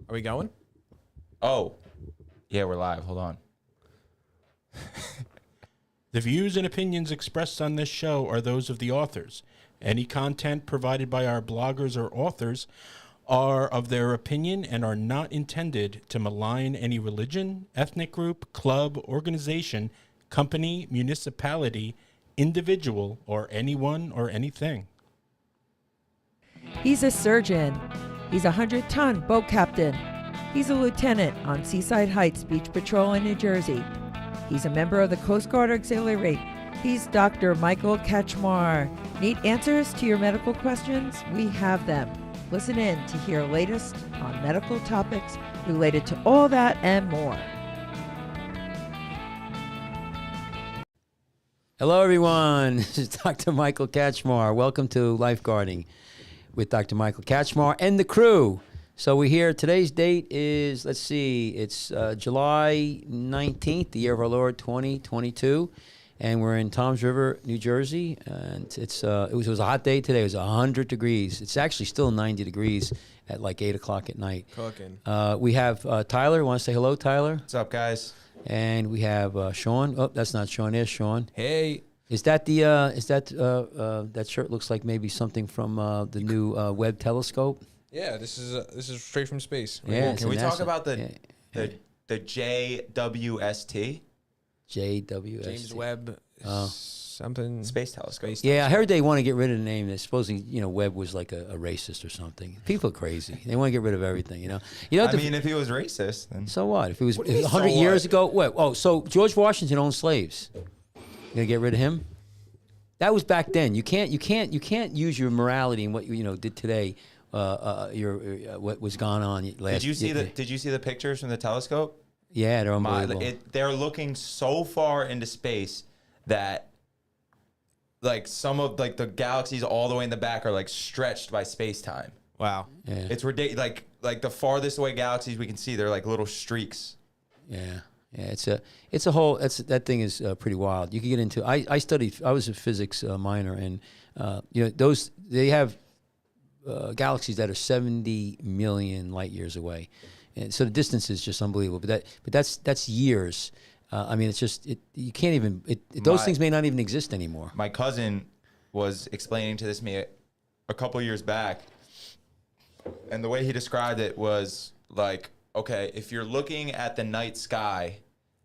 Are we going? Oh, yeah, we're live. Hold on. The views and opinions expressed on this show are those of the authors. Any content provided by our bloggers or authors are of their opinion and are not intended to malign any religion, ethnic group, club, organization, company, municipality, individual, or anyone or anything. He's a surgeon. He's a 100-ton boat captain. He's a lieutenant on Seaside Heights Beach Patrol in New Jersey. He's a member of the Coast Guard Auxiliary. He's Dr. Michael Kachmar. Need answers to your medical questions? We have them. Listen in to hear latest on medical topics related to all that and more. Hello, everyone. This is Dr. Michael Kachmar. Welcome to Lifeguarding with Dr. Michael Kachmar and the crew. So we're here. Today's date is, let's see, it's July 19th, the year of our Lord, 2022. And we're in Toms River, New Jersey. And it was a hot day today. It was 100 degrees. It's actually still 90 degrees at like 8 o'clock at night. Cooking. We have Tyler. Want to say hello, Tyler? What's up, guys? And we have Sean. Oh, that's not Sean. There's Sean. Hey. Is that that shirt looks like maybe something from the new Webb telescope? Yeah, this is straight from space. Yeah, Can we talk NASA. about the JWST? JWST. James Webb something. Space telescope. Yeah, I heard they want to get rid of the name. Supposedly, Webb was like a racist or something. People are crazy. They want to get rid of everything. I mean, if he was racist, then so what? If it was What do you mean, 100 so years what? ago, what? Oh, so George Washington owned slaves. You gonna get rid of him? That was back then. You can't use your morality and what you did today. What was going on last? Did you see the pictures from the telescope? Yeah, they're unbelievable. They're looking so far into space that like some of like the galaxies all the way in the back are like stretched by space time. Wow. Yeah. It's ridiculous. Like the farthest away galaxies we can see, they're like little streaks. Yeah. Yeah, it's a whole. That thing is pretty wild. You can get into. I was a physics minor, and they have galaxies that are 70 million light years away, and so the distance is just unbelievable. But that's years. I mean, it's just you can't even. Those things may not even exist anymore. My cousin was explaining to this to me a couple years back, and the way he described it was like, okay, if you're looking at the night sky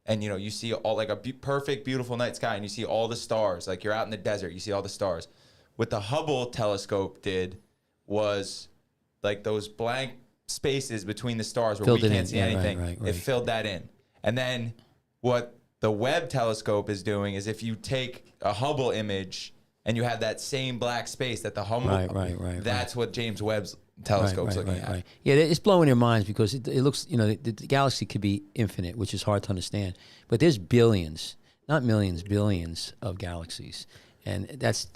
and you see all like a perfect, beautiful night sky and you see all the stars, like you're out in the desert, you see all the stars. What the Hubble telescope did was like those blank spaces between the stars where Filled we it can't in. see Yeah, anything. right. It filled that in. And then what the Webb telescope is doing is if you take a Hubble image and you have that same black space that the Hubble, that's what James Webb's telescope's looking at. Right. Yeah, it's blowing your minds because it looks, the galaxy could be infinite, which is hard to understand. But there's billions, not millions, billions of galaxies, and that's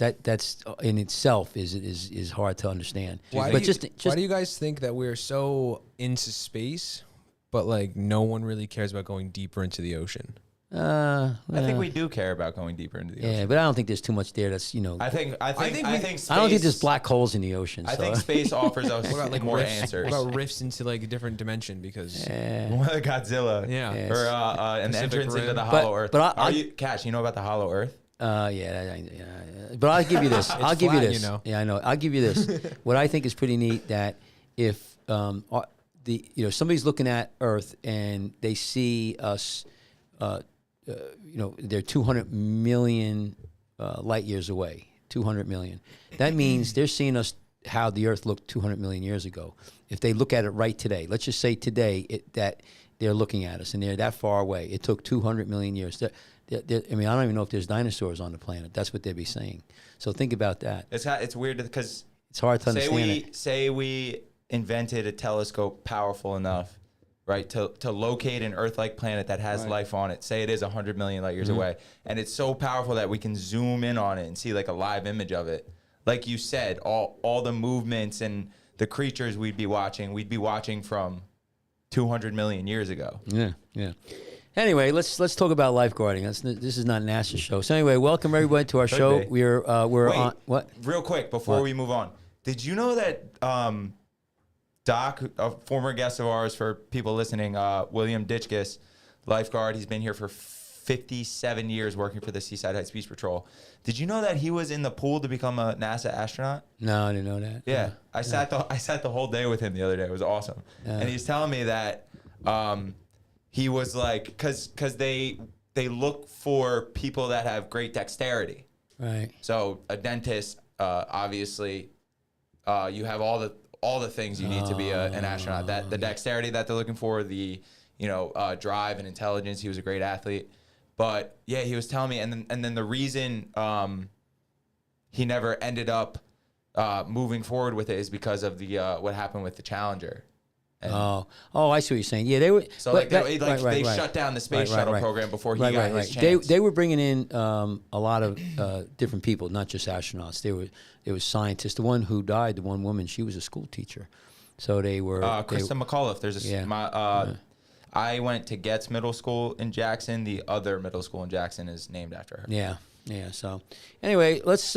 in itself is hard to understand. Why but why do you guys think that we're so into space, but like no one really cares about going deeper into the ocean? I think we do care about going deeper into the ocean. Yeah, but I don't think there's too much there. That's I think space, I don't think there's black holes in the ocean. I think space offers us What about like more rifts? answers. What about rifts into like a different dimension? Because Godzilla, yeah, or an Pacific entrance Rim. into the Hollow Earth. But Cash, you know about the Hollow Earth? Yeah. But I'll give you this. I'll give you flat, this. Yeah, I know. I'll give you this. What I think is pretty neat that if somebody's looking at Earth and they see us, they're 200 million light years away. 200 million. That means they're seeing us how the Earth looked 200 million years ago. If they look at it right today, let's just say today that they're looking at us and they're that far away. It took 200 million years. I don't even know if there's dinosaurs on the planet. That's what they'd be saying. So think about that. It's weird because it's hard to understand it. Say we invented a telescope powerful enough, right, to locate an Earth-like planet that has life on it. Say it is 100 million light years away, and it's so powerful that we can zoom in on it and see like a live image of it. Like you said, all the movements and the creatures we'd be watching from 200 million years ago. Yeah. Anyway, let's talk about lifeguarding. This is not NASA's show. So anyway, welcome everybody to our show. be. We're Wait, on what? Real quick before What? we move on, did you know that Doc, a former guest of ours for people listening, William Ditchgis, lifeguard. He's been here for 57 years working for the Seaside Heights Beach Patrol. Did you know that he was in the pool to become a NASA astronaut? No, I didn't know that. Yeah. I sat the whole day with him the other day. It was awesome. And he's telling me that he was like, cause they look for people that have great dexterity. Right. So a dentist, obviously, you have all the things you need to be an astronaut. That the dexterity that they're looking for, the drive and intelligence. He was a great athlete, but yeah, he was telling me, and then the reason he never ended up moving forward with it is because of the what happened with the Challenger. And I see what you're saying. Yeah, they were. So they shut down the space shuttle program before he got his chance. They were bringing in a lot of different people, not just astronauts. There was scientists. The one who died, the one woman, she was a school teacher. So they were. Krista McAuliffe. There's I went to Getz Middle School in Jackson. The other middle school in Jackson is named after her. Yeah. So anyway, let's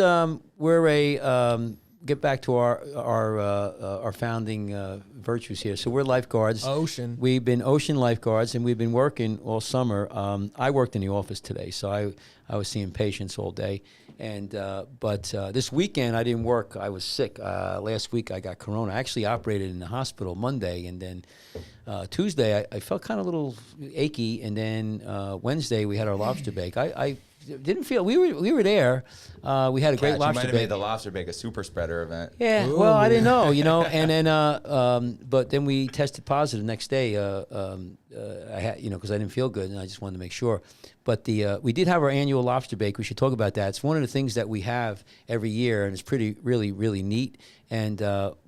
get back to our founding virtues here. So we're lifeguards. Ocean. We've been ocean lifeguards, and we've been working all summer. I worked in the office today, so I was seeing patients all day. And but this weekend I didn't work. I was sick. Last week I got corona. I actually operated in the hospital Monday, and then Tuesday I felt kind of a little achy, and then Wednesday we had our lobster bake. I didn't feel we were there. We had a great lobster bake. You might have bake. made the lobster bake a super spreader event. Yeah, Ooh. well, I didn't know, and then but then we tested positive next day. I had, because I didn't feel good, and I just wanted to make sure. But we did have our annual lobster bake. We should talk about that. It's one of the things that we have every year, and it's really, really neat. And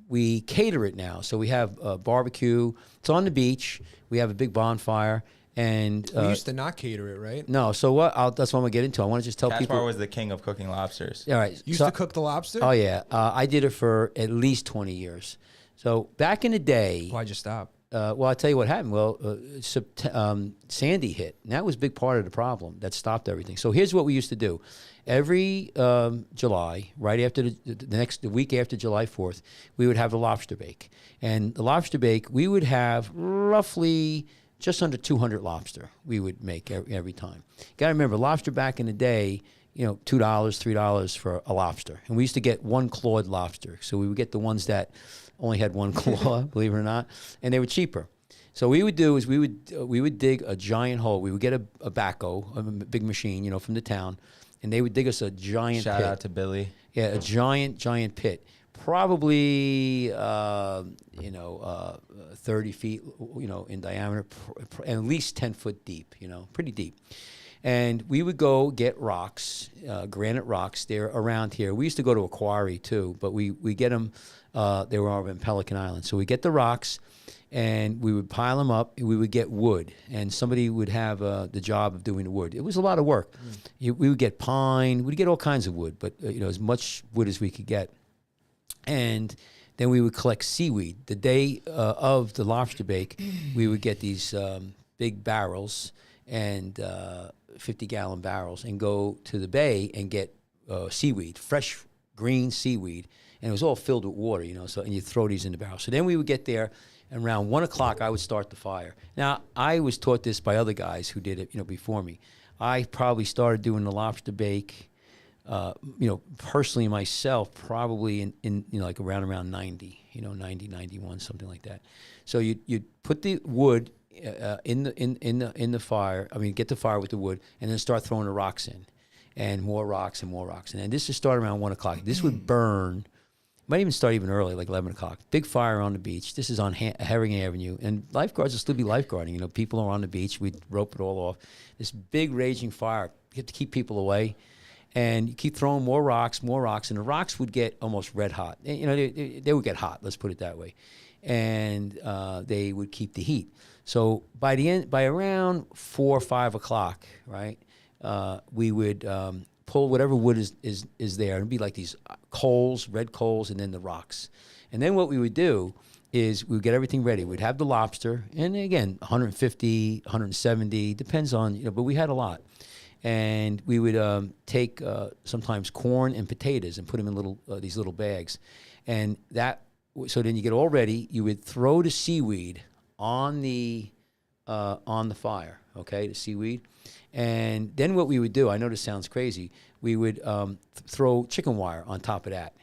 we cater it now, so we have barbecue. It's on the beach. We have a big bonfire. And we used to not cater it, right? No. So what? That's what I'm gonna get into. I want to just tell people. Kachmar was the king of cooking lobsters. All right. You used to cook the lobster? Oh yeah. I did it for at least 20 years. So back in the day. Why'd you stop? Well, I'll tell you what happened. Well, Sandy hit, and that was a big part of the problem that stopped everything. So here's what we used to do. Every July, right after the week after July 4th, we would have the lobster bake. And the lobster bake, we would have roughly just under 200 lobster we would make every time. You got to remember, lobster back in the day, $2, $3 for a lobster. And we used to get one clawed lobster. So we would get the ones that only had one claw, believe it or not, and they were cheaper. So what we would do is we would dig a giant hole. We would get a backhoe, a big machine, from the town, and they would dig us a giant pit. Shout out to Billy. Yeah, a giant pit. Probably 30 feet, in diameter, and at least 10 foot deep, pretty deep. And we would go get rocks, granite rocks. They're around here. We used to go to a quarry too, but we get them. They were over in Pelican Island. So we get the rocks, and we would pile them up. And we would get wood, and somebody would have the job of doing the wood. It was a lot of work. We would get pine. We'd get all kinds of wood, but as much wood as we could get. And then we would collect seaweed. The day of the lobster bake, we would get these big barrels and 50-gallon barrels, and go to the bay and get seaweed, fresh green seaweed, and it was all filled with water, So and you throw these in the barrel. So then we would get there, and around 1 o'clock I would start the fire. Now I was taught this by other guys who did it, before me. I probably started doing the lobster bake. Personally myself, probably in like around 90, 90, 91, something like that. So you'd put the wood in the fire. I mean, get the fire with the wood, and then start throwing the rocks in, and more rocks and more rocks. And this would start around 1 o'clock. This would burn. Might even start even early, like 11 o'clock. Big fire on the beach. This is on Herring Avenue. And lifeguards will still be lifeguarding. People are on the beach. We'd rope it all off. This big raging fire. You have to keep people away. And you keep throwing more rocks, and the rocks would get almost red hot. They would get hot, let's put it that way. And they would keep the heat. So by around 4 or 5 o'clock, right, we would pull whatever wood is there. It'd be like these coals, red coals, and then the rocks. And then what we would do is we would get everything ready. We'd have the lobster, and again, 150, 170, depends on, but we had a lot. And we would take sometimes corn and potatoes and put them in these little bags. And that so then you get all ready. You would throw the seaweed on the fire, okay, the seaweed. And then what we would do, I know this sounds crazy, we would throw chicken wire on top of that,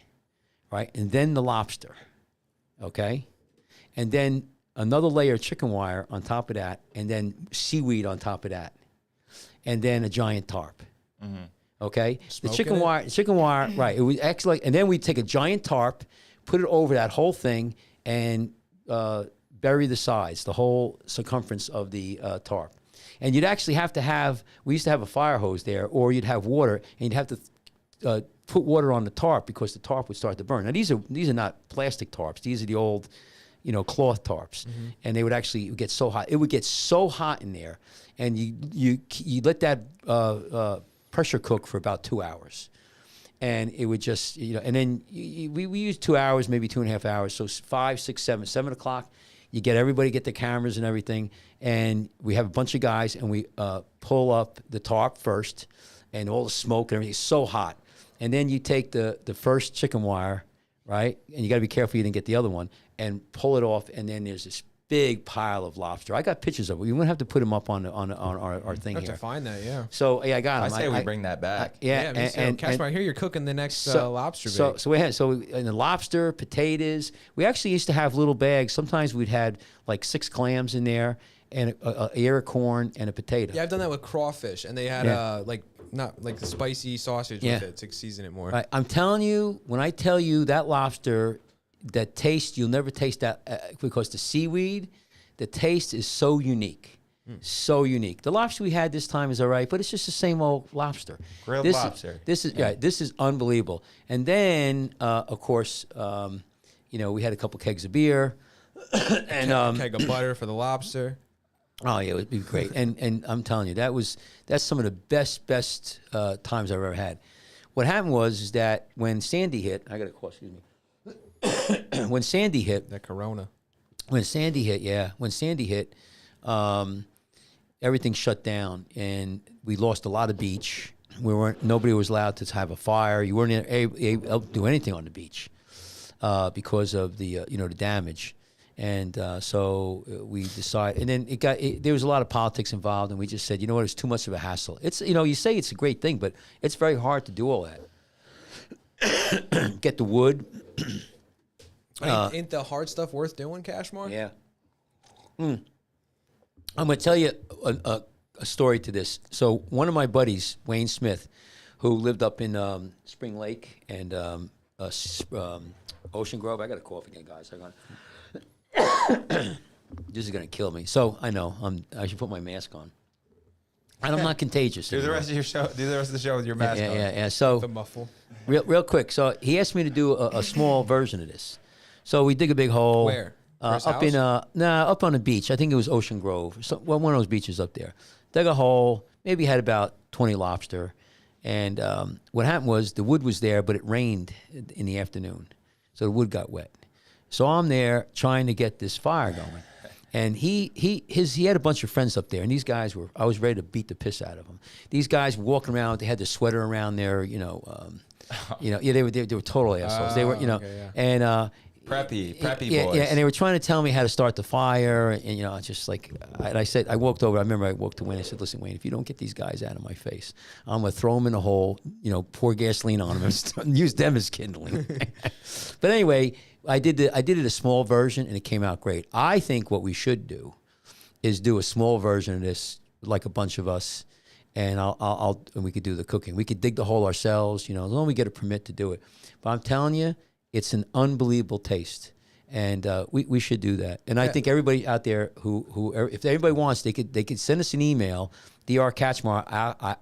right? And then the lobster, okay? And then another layer of chicken wire on top of that, and then seaweed on top of that. And then a giant tarp, okay? The chicken wire, right. It was excellent. And then we'd take a giant tarp, put it over that whole thing, and bury the sides, the whole circumference of the tarp. And you'd actually have to have, we used to have a fire hose there, or you'd have water, and you'd have to put water on the tarp because the tarp would start to burn. Now, these are not plastic tarps. These are the old, cloth tarps. And they would actually get so hot. It would get so hot in there, and you let that pressure cook for about 2 hours. And it would just, and then we used 2 hours, maybe 2.5 hours. So 5, 6, 7 o'clock, you get everybody, get the cameras and everything. And we have a bunch of guys, and we pull up the tarp first, and all the smoke and everything is so hot. And then you take the first chicken wire, right? And you got to be careful you didn't get the other one, and pull it off. And then there's this big pile of lobster. I got pictures of it. We won't have to put them up on our thing I have here. to find that, yeah. So yeah, I got them. I say we bring that back. Yeah, and Kachmar, I hear you're cooking the next lobster bake. So we had and the lobster, potatoes. We actually used to have little bags. Sometimes we'd had like 6 clams in there, and a ear of corn and a potato. Yeah, I've done that with crawfish, and they had not like the spicy sausage with it to season it more. Right. I'm telling you, when I tell you that lobster, that taste, you'll never taste that because the seaweed, the taste is so unique. So unique. The lobster we had this time is all right, but it's just the same old lobster. Grilled lobster. This is unbelievable. And then, of course, we had a couple kegs of beer, and a keg of butter for the lobster. Oh yeah, it would be great. And I'm telling you, that's some of the best times I've ever had. What happened was that when Sandy hit, I got a call. Excuse me. When Sandy hit, That Corona. When Sandy hit, everything shut down, and we lost a lot of beach. Nobody was allowed to have a fire. You weren't able to do anything on the beach because of the the damage. And so we decided, and then there was a lot of politics involved, and we just said, it's too much of a hassle. It's you say it's a great thing, but it's very hard to do all that. Get the wood. Ain't the hard stuff worth doing, Kachmar? Yeah. I'm going to tell you a story to this. So one of my buddies, Wayne Smith, who lived up in Spring Lake and Ocean Grove. I got a cough again, guys. This is going to kill me. So I know I should put my mask on. And I'm not contagious. Do the rest of your show. Do the rest of the show with your mask on. Yeah. So The muffle. real quick. So he asked me to do a small version of this. So we dig a big hole. Where? His Up in up on the beach. I think it was Ocean Grove. One of those beaches up there. Dug a hole. Maybe had about 20 lobster. And what happened was the wood was there, but it rained in the afternoon, so the wood got wet. So I'm there trying to get this fire going, and he had a bunch of friends up there, and these guys I was ready to beat the piss out of them. These guys were walking around. They had the sweater around there, they were total assholes. They were, okay, yeah. and. Preppy Yeah, boys. yeah, and they were trying to tell me how to start the fire, and just like I said, I walked over. I remember I walked to Wayne. I said, "Listen, Wayne, if you don't get these guys out of my face, I'm gonna throw them in a hole. Pour gasoline on them and use them as kindling." But anyway, I did it a small version, and it came out great. I think what we should do is do a small version of this, like a bunch of us, and and we could do the cooking. We could dig the hole ourselves, as long as we get a permit to do it. But I'm telling you. It's an unbelievable taste, and we should do that. And I think everybody out there who if anybody wants, they could send us an email, drkachmar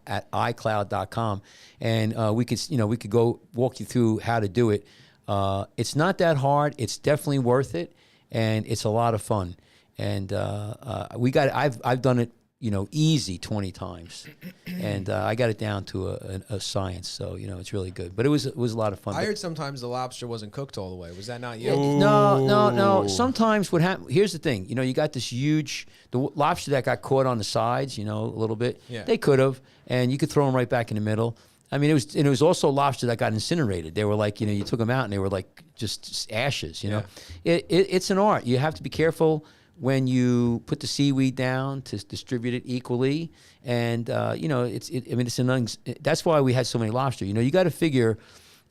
at icloud.com, and we could go walk you through how to do it. It's not that hard. It's definitely worth it, and it's a lot of fun. And I've done it. Easy 20 times, and I got it down to a science. So it's really good. But it was a lot of fun. I heard sometimes the lobster wasn't cooked all the way. Was that not you? No. Sometimes what happens? Here's the thing. You got this the lobster that got caught on the sides. A little bit. Yeah. They could have, and you could throw them right back in the middle. I mean, it was also lobster that got incinerated. They were like, you took them out and they were like just ashes. It's an art. You have to be careful when you put the seaweed down to distribute it equally, and that's why we had so many lobster. You got to figure,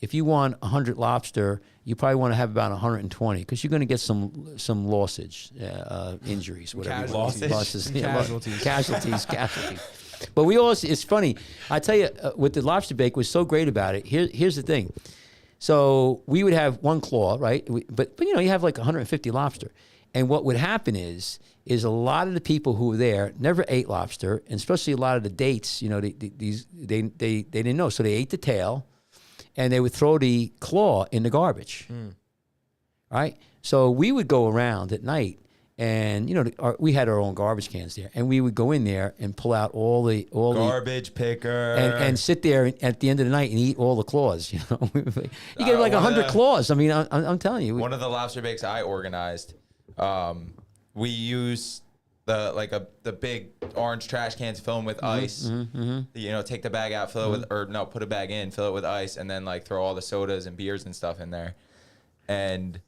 if you want 100 lobster, you probably want to have about 120 because you're going to get some lossage, injuries, whatever. Casualties. But it's funny. I tell you, what the lobster bake was so great about it. Here's the thing. So we would have one claw, right? But you have like 150 lobster. And what would happen is a lot of the people who were there never ate lobster, and especially a lot of the dates, they didn't know. So they ate the tail, and they would throw the claw in the garbage, right? So we would go around at night, and we had our own garbage cans there, and we would go in there and pull out all the garbage picker and sit there at the end of the night and eat all the claws. You get like 100 claws. I mean, I'm telling you. One of the lobster bakes I organized, we use the big orange trash cans, fill them with ice. Take the bag out, fill it with, put a bag in, fill it with ice, and then throw all the sodas and beers and stuff in there. And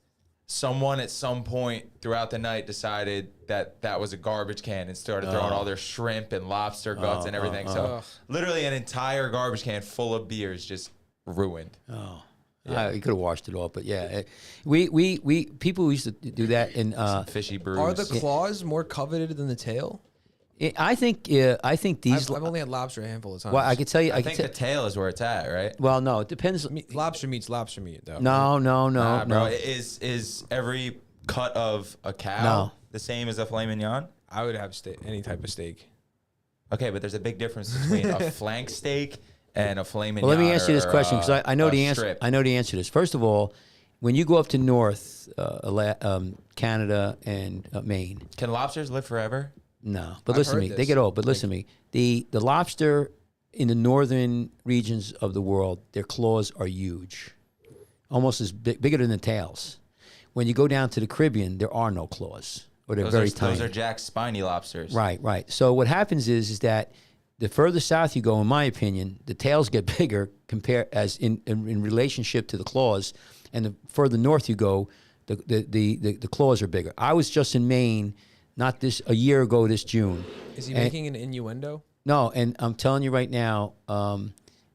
someone at some point throughout the night decided that was a garbage can and started throwing all their shrimp and lobster guts and everything. So literally an entire garbage can full of beers just ruined. Yeah. You could have washed it off, but yeah, we people used to do that in fishy brews. Are the claws more coveted than the tail? I think these. I've only had lobster a handful of times. Well, I could tell you. I think the tail is where it's at, right? Well, no, it depends. Lobster meat's lobster meat, though. No, bro. Is every cut of a cow the same as a filet mignon? I would have any type of steak. Okay, but there's a big difference between a flank steak and a filet mignon. Well, let me ask you this question because I know the answer. Strip. I know the answer to this. First of all, when you go up to North Canada and Maine, can lobsters live forever? No, but listen to me. They get old, but listen to me. The lobster in the northern regions of the world, their claws are huge, almost as bigger than the tails. When you go down to the Caribbean, there are no claws, or they're very tiny. Those are Jack's spiny lobsters. Right. So what happens is that the further south you go, in my opinion, the tails get bigger in relationship to the claws, and the further north you go, the claws are bigger. I was just in Maine. Not a year ago this June. Is he making an innuendo? No, and I'm telling you right now,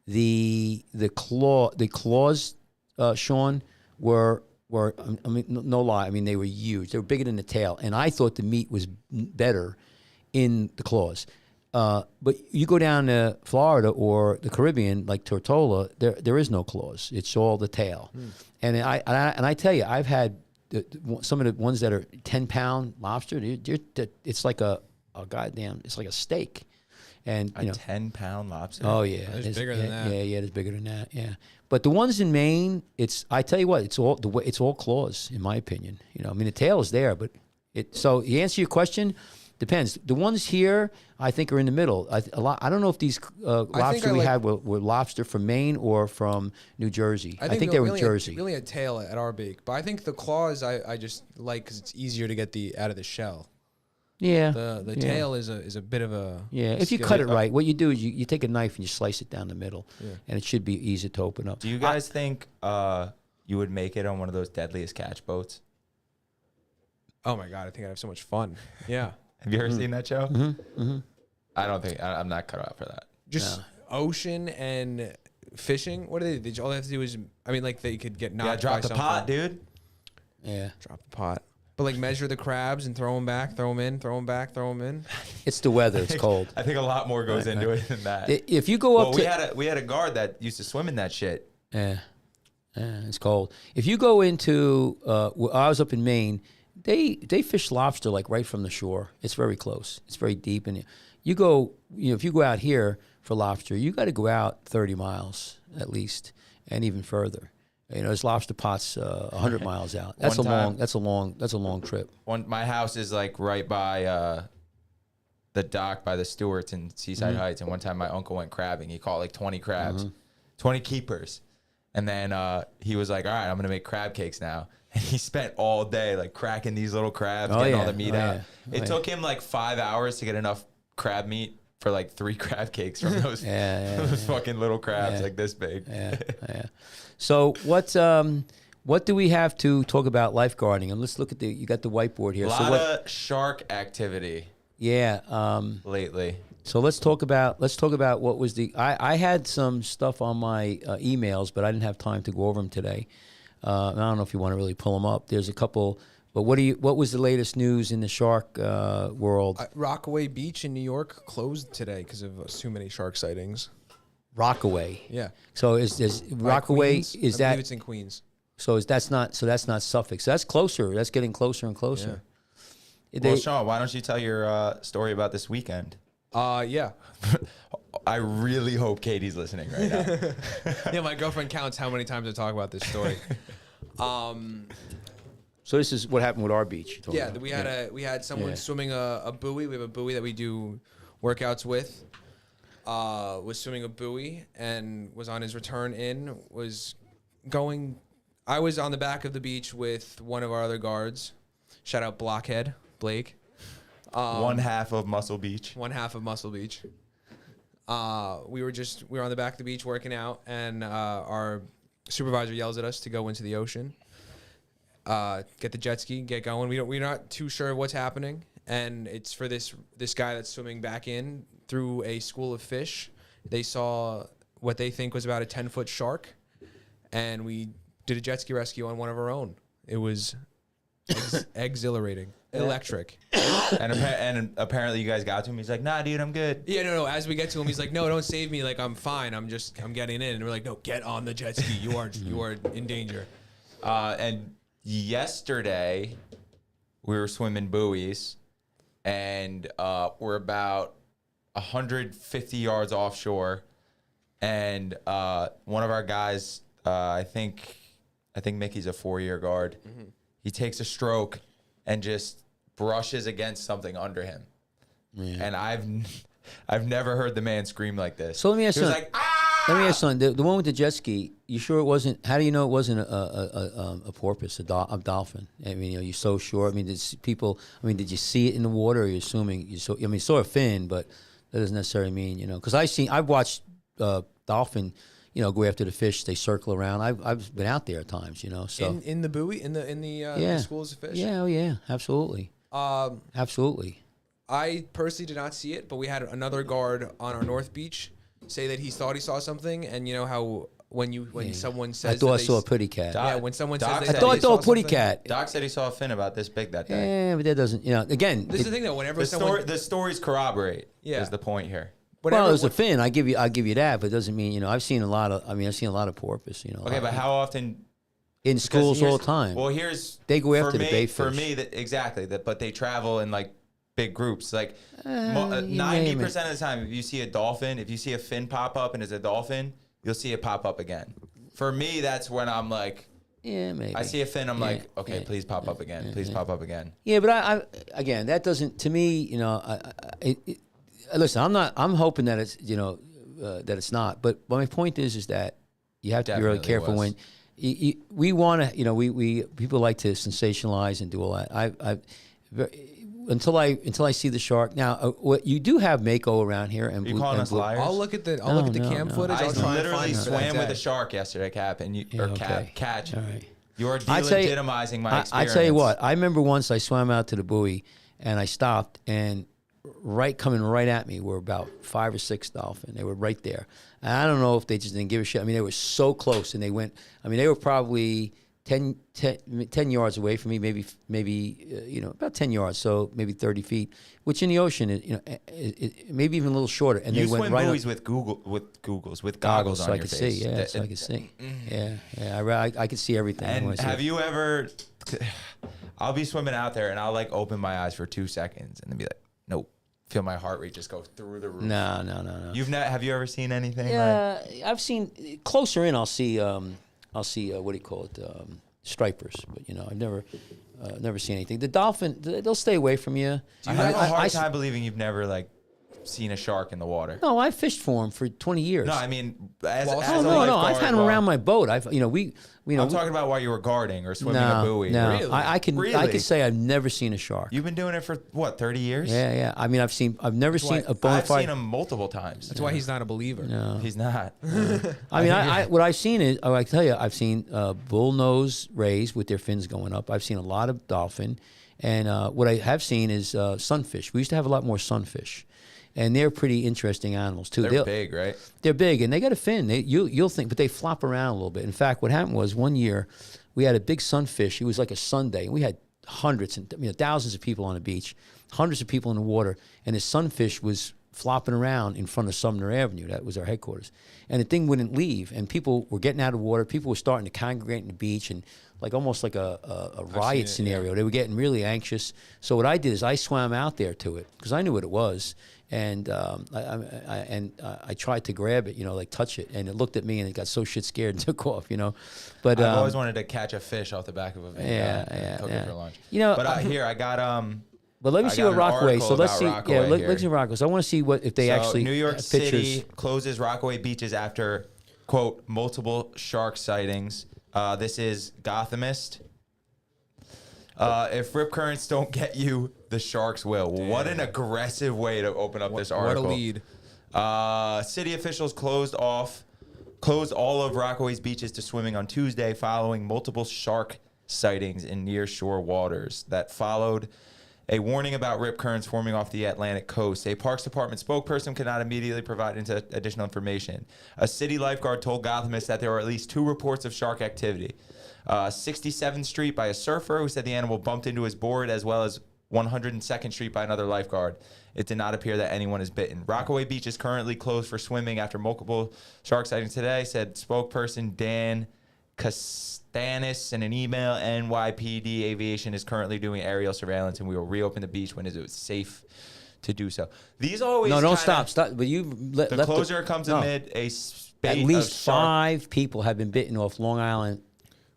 the claws, Sean, were I mean, no lie. I mean, they were huge. They were bigger than the tail, and I thought the meat was better in the claws. But you go down to Florida or the Caribbean, like Tortola, there is no claws. It's all the tail. And I tell you, I've had some of the ones that are 10-pound lobster. It's like a goddamn. It's like a steak. And a 10-pound lobster. Oh yeah, it's bigger than that. Yeah, it's bigger than that. Yeah, but the ones in Maine, I tell you what, it's all claws, in my opinion. I mean, the tail is there, but So to answer your question, depends. The ones here, I think, are in the middle. I don't know if these lobster we had were lobster from Maine or from New Jersey. I think they were in Jersey. Really a tail at our bake, but I think the claws I just like because it's easier to get out of the shell. Yeah. The tail is a bit of a if you cut it right, what you do is you take a knife and you slice it down the middle, and it should be easy to open up. Do you guys think you would make it on one of those deadliest catch boats? Oh my god, I think I'd have so much fun. Yeah. Have you ever seen that show? Mm-hmm. I don't think I'm not cut out for that. Just ocean and fishing. What do they? All they have to do is, I mean, like they could get knocked. Yeah, drop by the pot, dude. Yeah, drop the pot. But like measure the crabs and throw them back, throw them in, throw them back, throw them in. It's the weather. It's cold. I think a lot more goes into it than that. If you go up we had a guard that used to swim in that shit. Yeah, it's cold. If you go into, I was up in Maine. They fish lobster like right from the shore. It's very close. It's very deep, and you go. If you go out here for lobster, you got to go out 30 miles at least, and even further. There's lobster pots 100 miles out. That's a long trip. My house is like right by the dock by the Stewarts in Seaside Heights, and one time my uncle went crabbing. He caught like 20 crabs, 20 keepers, and then he was like, "All right, I'm gonna make crab cakes now." And he spent all day like cracking these little crabs, getting all the meat out. It took him like 5 hours to get enough crab meat for like 3 crab cakes from those, those fucking little crabs like this big. Yeah. So what do we have to talk about lifeguarding? And let's look at you got the whiteboard here. A lot of shark activity. Yeah. Lately. So let's talk about what was I had some stuff on my emails, but I didn't have time to go over them today. I don't know if you want to really pull them up. There's a couple, but what was the latest news in the shark world? Rockaway Beach in New York closed today because of too many shark sightings. Rockaway. Yeah. So is Rockaway Queens? is I that? believe it's in Queens. So that's not Suffolk. So that's closer. That's getting closer and closer. Well, Sean, why don't you tell your story about this weekend? Yeah. I really hope Katie's listening right now. Yeah, my girlfriend counts how many times I talk about this story. So this is what happened with our beach. Yeah, we had someone swimming a buoy. We have a buoy that we do workouts with. Was swimming a buoy and was on his return in. I was on the back of the beach with one of our other guards. Shout out Blockhead Blake. One half of Muscle Beach. One half of Muscle Beach. We were on the back of the beach working out, and our supervisor yells at us to go into the ocean, get the jet ski, get going. We're not too sure what's happening, and it's for this guy that's swimming back in through a school of fish. They saw what they think was about a 10-foot shark, and we did a jet ski rescue on one of our own. It was exhilarating, electric. And apparently you guys got to him. He's like, nah, dude, I'm good. Yeah, no. As we get to him, he's like, no, don't save me. Like, I'm fine. I'm getting in. And we're like, no, get on the jet ski. You are in danger. And yesterday we were swimming buoys, and we're about 150 yards offshore, and one of our guys, I think Mickey's a 4-year guard. Mm-hmm. He takes a stroke and just brushes against something under him. Yeah. And I've never heard the man scream like this. So let me ask you. Like, ah! Let me ask you, the one with the jet ski. You sure it wasn't? How do you know it wasn't a porpoise, a dolphin? I mean, you're so sure. I mean, did you see it in the water? Or are you assuming you saw? I mean, you saw a fin, but that doesn't necessarily mean because I've watched dolphin. Go after the fish. They circle around. I've been out there at times. So in the buoy, in the schools of fish. Yeah, absolutely. Absolutely. I personally did not see it, but we had another guard on our North Beach say that he thought he saw something, and you know how when someone says I thought I saw a putty cat. Yeah, when someone says I thought I saw a putty cat. Doc said he saw a fin about this big that day. Yeah, but that doesn't. Again, this is the thing though. Whenever the stories corroborate. Is the point here. Well, there's a fin. I'll give you that, but it doesn't mean I've seen a lot of porpoise. Okay, but how often? In schools all the time. Well, they go after the bait fish. For me, but they travel in like big groups. Like 90% of the time, if you see a dolphin, if you see a fin pop up and it's a dolphin, you'll see it pop up again. For me, that's when I'm like, yeah, maybe. I see a fin, I'm like, okay, please pop up again. Please pop up again. Yeah, but I again, that doesn't, to me, listen, I'm hoping that it's, that it's not. But my point is that you have to be really careful when we want to, we people like to sensationalize and do all that. Until I see the shark. Now, what you do have Mako around here, and you calling us liars? I'll look at the cam footage. I I'll try literally and find swam with a shark yesterday, Cap, and Catch. All right. You're delegitimizing my experience. I tell you what. I remember once I swam out to the buoy, and I stopped, and coming right at me were about 5 or 6 dolphins. They were right there. And I don't know if they just didn't give a shit. I mean, they were so close, and they went. I mean, they were probably 10 yards away from me, maybe about 10 yards, so maybe 30 feet, which in the ocean is, maybe even a little shorter. And you they went swim right buoys with goggles on so I your could face. see, so I could see. Yeah, I could see everything. And have you ever? I'll be swimming out there, and I'll like open my eyes for 2 seconds, and then be like, nope. Feel my heart rate just go through the roof. No. Have you ever seen anything? Yeah, I've seen closer in. I'll see what do you call it? Stripers. But I've never seen anything. The dolphin, they'll stay away from you. I have a hard time believing you've never like seen a shark in the water. No, I fished for him for 20 years. No, I mean, as Well, a Oh, no, lifeguard, I've had him around my boat. I'm talking about while you were guarding or swimming a buoy. No, Really? I Really? could say I've never seen a shark. You've been doing it for what, 30 years? Yeah. I mean, I've never seen why a bona I've fide. seen him multiple times. That's why he's not a believer. No. He's not. I mean, what I've seen is, I tell you, I've seen bullnose rays with their fins going up. I've seen a lot of dolphin, and what I have seen is sunfish. We used to have a lot more sunfish, and they're pretty interesting animals too. They're big, right? They're big, and they got a fin. You'll think, but they flop around a little bit. In fact, what happened was one year we had a big sunfish. It was like a Sunday, and we had hundreds and thousands of people on the beach, hundreds of people in the water, and this sunfish was flopping around in front of Sumner Avenue. That was our headquarters. And the thing wouldn't leave, and people were getting out of the water. People were starting to congregate on the beach, and almost like a riot scenario. Yeah. They were getting really anxious. So what I did is I swam out there to it because I knew what it was, and I tried to grab it, like touch it, and it looked at me and it got so shit scared and took off, But I've always wanted to catch a fish off the back of a van and cook it for lunch. But here I got But let me see what Rockaway. So let's see. Let's see Rockaway. So I want to see what if they actually. New York pictures. City closes Rockaway beaches after quote multiple shark sightings. This is Gothamist. If rip currents don't get you, the sharks will. Damn. What an aggressive way to open up this article. What a lead. City officials closed all of Rockaway's beaches to swimming on Tuesday following multiple shark sightings in near-shore waters that followed a warning about rip currents forming off the Atlantic coast. A Parks Department spokesperson could not immediately provide additional information. A city lifeguard told Gothamists that there were at least 2 reports of shark activity. 67th Street by a surfer who said the animal bumped into his board, as well as 102nd Street by another lifeguard. It did not appear that anyone is bitten. Rockaway Beach is currently closed for swimming after multiple shark sightings today, said spokesperson Dan Castanis in an email. NYPD Aviation is currently doing aerial surveillance, and we will reopen the beach when it is safe to do so. These always don't stop. But the closure comes amid a spate at least of shark, 5 people have been bitten off Long Island.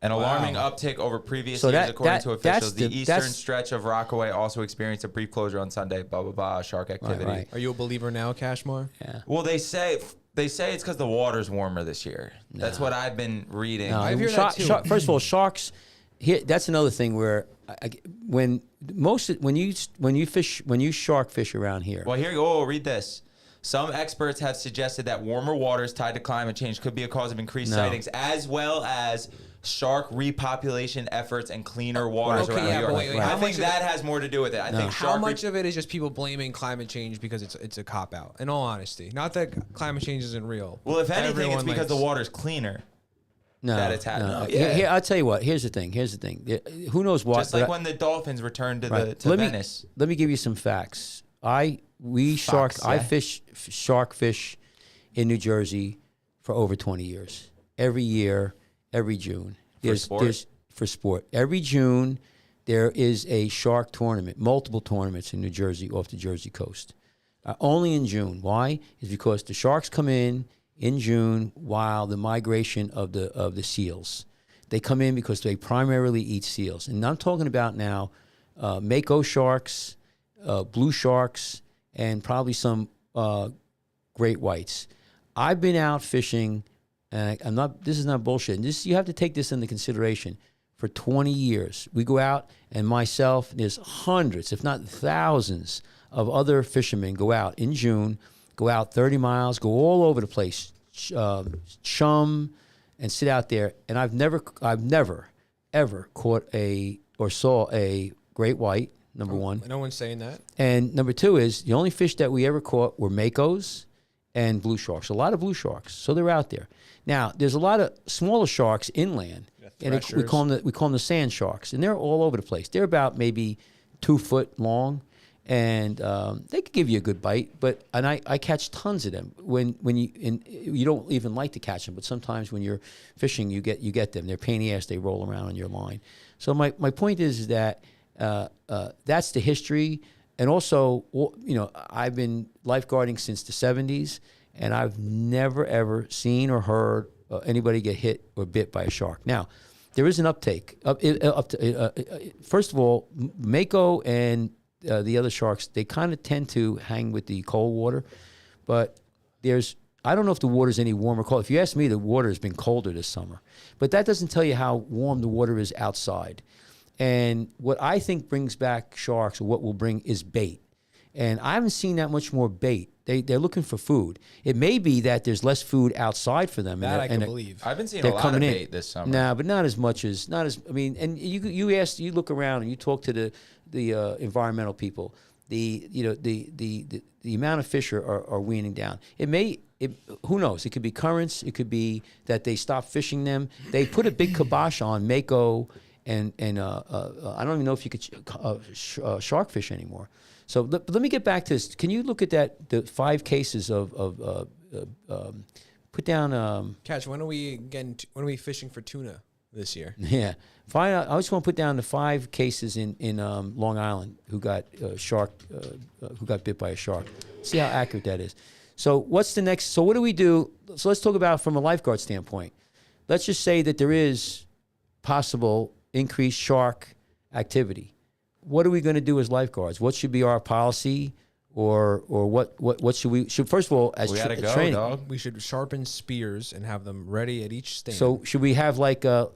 an alarming uptick over previous years, according to officials. The eastern stretch of Rockaway also experienced a brief closure on Sunday. Blah blah blah. Shark activity. Right. Are you a believer now, Kachmar? Yeah. Well, they say it's because the water's warmer this year. No. That's what I've been reading. I hear that too. First of all, sharks. Here, that's another thing where when you shark fish around here. Well, here you go. Read this. Some experts have suggested that warmer waters tied to climate change could be a cause of increased sightings, as well as shark repopulation efforts and cleaner waters around New York. Wait, I think that has more to do with it. I think how much of it is just people blaming climate change because it's a cop out? In all honesty, not that climate change isn't real. Well, if anything, it's because the water's cleaner. That it's happening. No. Here, I'll tell you what. Here's the thing. Who knows what? Just like when the dolphins returned to Venice. Let me give you some facts. I fish shark fish in New Jersey for over 20 years. Every year, every June. For sport. Every June, there is a shark tournament, multiple tournaments in New Jersey off the Jersey coast. Only in June. Why? Is because the sharks come in June while the migration of the seals. They come in because they primarily eat seals. And I'm talking about now mako sharks, blue sharks, and probably some great whites. I've been out fishing, and this is not bullshit. You have to take this into consideration. For 20 years, we go out, and myself, there's hundreds, if not thousands, of other fishermen go out in June, go out 30 miles, go all over the place, chum, and sit out there. And I've never ever caught or saw a great white. Number one. No one's saying that. And number 2 is the only fish that we ever caught were makos and blue sharks. A lot of blue sharks, so they're out there. Now there's a lot of smaller sharks inland, and we call them the sand sharks, and they're all over the place. They're about maybe 2 foot long, and they could give you a good bite. And I catch tons of them you don't even like to catch them, but sometimes when you're fishing, you get them. They're pain in the ass. They roll around on your line. So my point is that. That's the history, and also, I've been lifeguarding since the 70s, and I've never ever seen or heard anybody get hit or bit by a shark. Now, there is an uptake. First of all, mako and the other sharks, they kind of tend to hang with the cold water, but I don't know if the water's any warmer or cold. If you ask me, the water has been colder this summer, but that doesn't tell you how warm the water is outside. And what I think brings back sharks, or what will bring, is bait. And I haven't seen that much more bait. They're looking for food. It may be that there's less food outside for them. That I can believe. I've been seeing they're a lot coming of in. bait this summer. Nah, but not as. I mean, and you look around and you talk to the environmental people. The amount of fish are weaning down. Who knows? It could be currents. It could be that they stop fishing them. They put a big kibosh on mako and I don't even know if you could shark fish anymore. So let me get back to this. Can you look at the 5 cases of put down Catch, when are we fishing for tuna this year? yeah. I just want to put down the 5 cases in Long Island who got who got bit by a shark. See how accurate that is. So what's the next? So what do we do? So let's talk about from a lifeguard standpoint. Let's just say that there is possible increased shark activity. What are we going to do as lifeguards? What should be our policy, or what should we? First of all, as We gotta go, training, dog. We should sharpen spears and have them ready at each stand. so should we have like a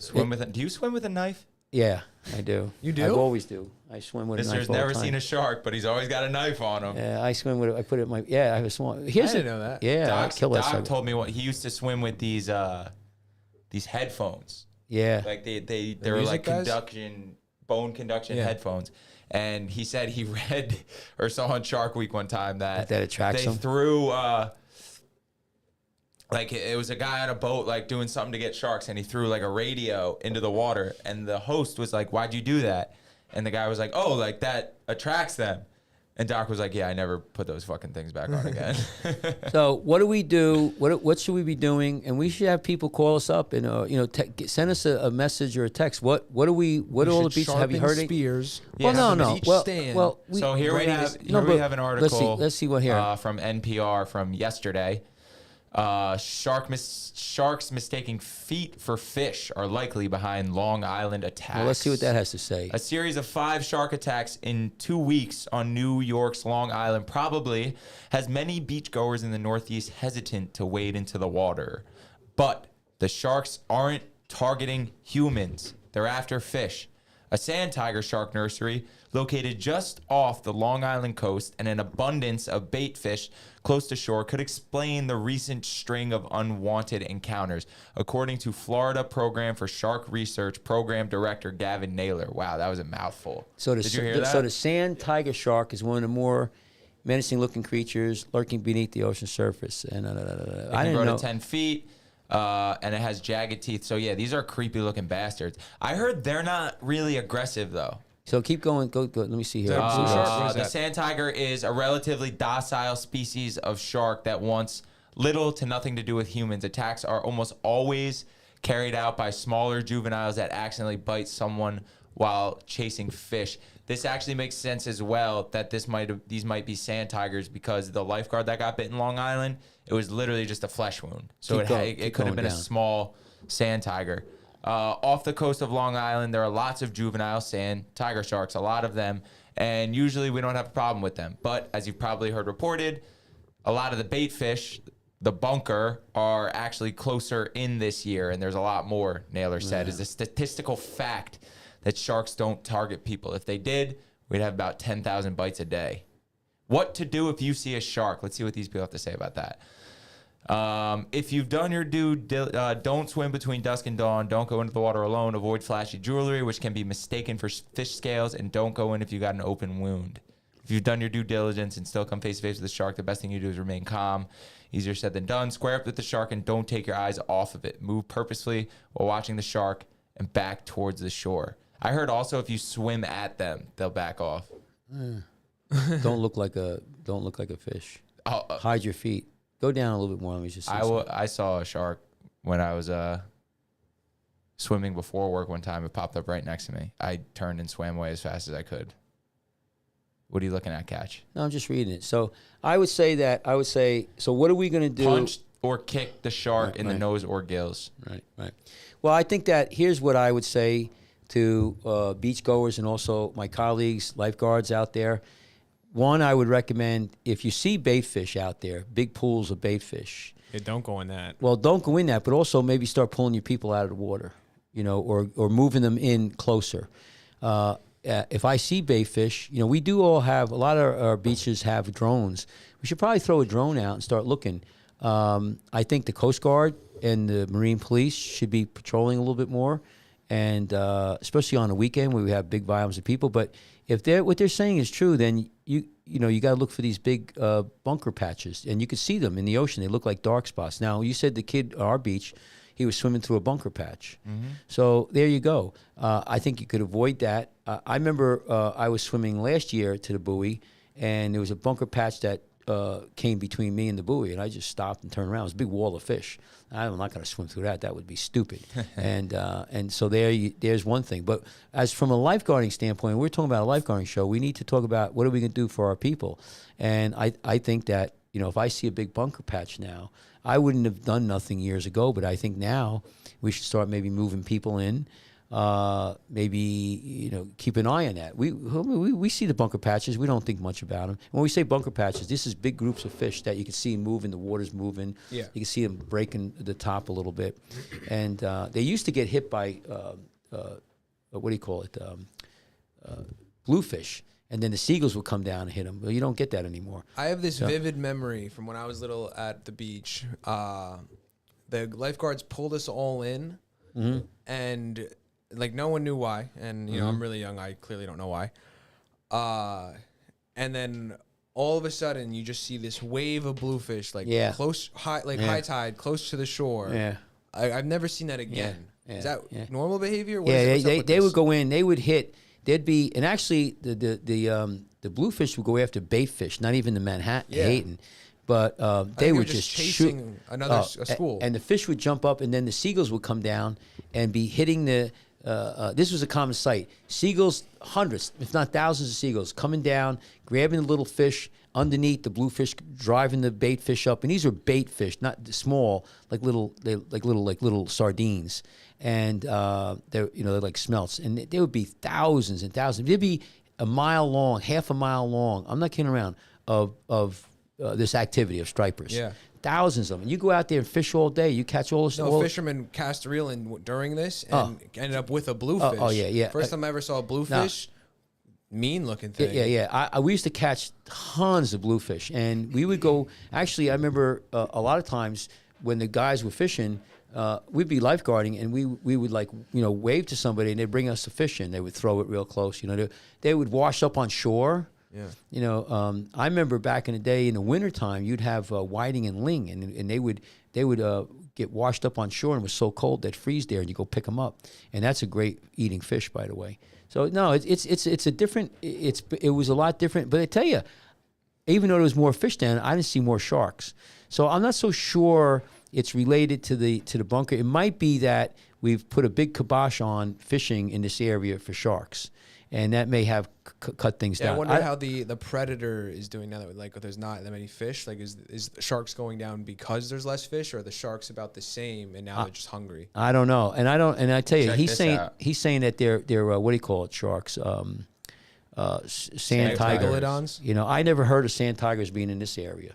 Do you swim with a knife? Yeah, I do. You do? I always do. I swim with a knife Mister's all the never time. seen a shark, but he's always got a knife on him. Yeah, I swim with it. I put it in my. Yeah, I have a small. I Here's didn't know that. Yeah, I kill that Doc sucker. told me what he used to swim with these headphones. Yeah. Like they were music like guys? bone conduction Yeah. headphones. And he said he read or saw on Shark Week one time that That attracts they them? threw like it was a guy on a boat like doing something to get sharks, and he threw like a radio into the water, and the host was like, "Why'd you do that?" And the guy was like, "Oh, like that attracts them." And Doc was like, "Yeah, I never put those fucking things back on again." So what do we do? What should we be doing? And we should have people call us up and send us a message or a text. What do all the beaches have you heard? Spears. Well, Yeah, no. each Well, stand. well. So here we have but an article. Let's see what here. From NPR from yesterday. Sharks mistaking feet for fish are likely behind Long Island attacks. Well, let's see what that has to say. A series of 5 shark attacks in 2 weeks on New York's Long Island probably has many beachgoers in the Northeast hesitant to wade into the water. But the sharks aren't targeting humans. They're after fish. A sand tiger shark nursery located just off the Long Island coast and an abundance of bait fish close to shore could explain the recent string of unwanted encounters, according to Florida Program for Shark Research Program Director Gavin Naylor. Wow, that was a mouthful. Did you hear that? So the sand tiger shark is one of the more menacing-looking creatures lurking beneath the ocean surface. And It I can didn't grow know. to 10 feet, and it has jagged teeth. So, yeah, these are creepy-looking bastards. I heard they're not really aggressive, though. So keep going. Go. Let me see here. that a blue shark? What is The that? sand tiger is a relatively docile species of shark that wants little to nothing to do with humans. Attacks are almost always carried out by smaller juveniles that accidentally bite someone while chasing fish. This actually makes sense as well that these might be sand tigers, because the lifeguard that got bit in Long Island, it was literally just a flesh wound. So Keep going, it keep could have going been a down. small sand tiger. Off the coast of Long Island, there are lots of juvenile sand tiger sharks, a lot of them, and usually we don't have a problem with them. But as you've probably heard reported, a lot of the bait fish, the bunker, are actually closer in this year, and there's a lot more, Naylor said. It's a statistical fact that sharks don't target people. If they did, we'd have about 10,000 bites a day. What to do if you see a shark? Let's see what these people have to say about that. If you've done your don't swim between dusk and dawn. Don't go into the water alone. Avoid flashy jewelry, which can be mistaken for fish scales, and don't go in if you got an open wound. If you've done your due diligence and still come face to face with the shark, the best thing you do is remain calm. Easier said than done. Square up with the shark and don't take your eyes off of it. Move purposefully while watching the shark and back towards the shore. I heard also if you swim at them, they'll back off. Don't look like a fish. Hide your feet. Go down a little bit more. Let me just see something. I saw a shark when I was swimming before work one time. It popped up right next to me. I turned and swam away as fast as I could. What are you looking at, Catch? No, I'm just reading it. So I would say, so what are we going to do? Punch or kick the shark Right, in the right. nose or gills. Right. Well, I think that here's what I would say to beachgoers and also my colleagues, lifeguards out there. One, I would recommend if you see bait fish out there, big pools of bait fish. Yeah, don't go in that. Well, don't go in that, but also maybe start pulling your people out of the water, or moving them in closer. If I see bait fish, we do all have, a lot of our beaches have drones. We should probably throw a drone out and start looking. I think the Coast Guard and the Marine Police should be patrolling a little bit more, and especially on a weekend where we have big volumes of people. But if what they're saying is true, then you got to look for these big bunker patches, and you can see them in the ocean. They look like dark spots. Now, you said the kid at our beach, he was swimming through a bunker patch. Mm-hmm. So there you go. I think you could avoid that. I remember I was swimming last year to the buoy, and there was a bunker patch that came between me and the buoy, and I just stopped and turned around. It was a big wall of fish. I'm not going to swim through that. That would be stupid. And so there's one thing. But as from a lifeguarding standpoint, we're talking about a lifeguarding show. We need to talk about what are we going to do for our people. And I think that, if I see a big bunker patch now, I wouldn't have done nothing years ago, but I think now we should start maybe moving people in. Maybe keep an eye on that. We see the bunker patches. We don't think much about them. When we say bunker patches, this is big groups of fish that you can see moving. The water's moving. Yeah. You can see them breaking the top a little bit, and they used to get hit by what do you call it? Bluefish. And then the seagulls would come down and hit them. Well, you don't get that anymore. I have this vivid memory from when I was little at the beach. The lifeguards pulled us all in, and no one knew why. And I'm really young. I clearly don't know why. And then all of a sudden, you just see this wave of bluefish, high tide, close to the shore. Yeah, I've never seen that again. Yeah. Is that normal behavior? They would go in. They would hit. There'd be, and actually the bluefish would go after bait fish, not even the Manhattan, but they would just chasing a school, and the fish would jump up, and then the seagulls would come down and be hitting the. This was a common sight. Seagulls, hundreds, if not thousands of seagulls coming down, grabbing the little fish underneath, the bluefish driving the bait fish up, and these are bait fish, not small, like little sardines. And they're like smelts, and there would be thousands and thousands. There'd be a mile long, half a mile long. I'm not kidding around of this activity of stripers. Yeah, thousands of them. You go out there and fish all day. You catch all this. No, fishermen cast a reel in during this and ended up with a bluefish. First time I ever saw a bluefish. Mean looking thing. Yeah. We used to catch tons of bluefish, and we would go. Actually, I remember a lot of times when the guys were fishing. We'd be lifeguarding, and we would wave to somebody, and they'd bring us a fish in. They would throw it real close. They would wash up on shore. Yeah. I remember back in the day in the wintertime, you'd have whiting and ling, and they would get washed up on shore, and it was so cold they'd freeze there, and you go pick them up, and that's a great eating fish, by the way. So no, it's a different. It was a lot different, but I tell you, even though there was more fish down, I didn't see more sharks. So I'm not so sure. It's related to the bunker. It might be that we've put a big kibosh on fishing in this area for sharks, and that may have cut things down. I wonder how the predator is doing now that there's not that many fish. Is sharks going down because there's less fish, or are the sharks about the same and now they're just hungry? I don't know, and I tell you, he's saying that they're what do you call it? Sharks, sand tigers. I never heard of sand tigers being in this area.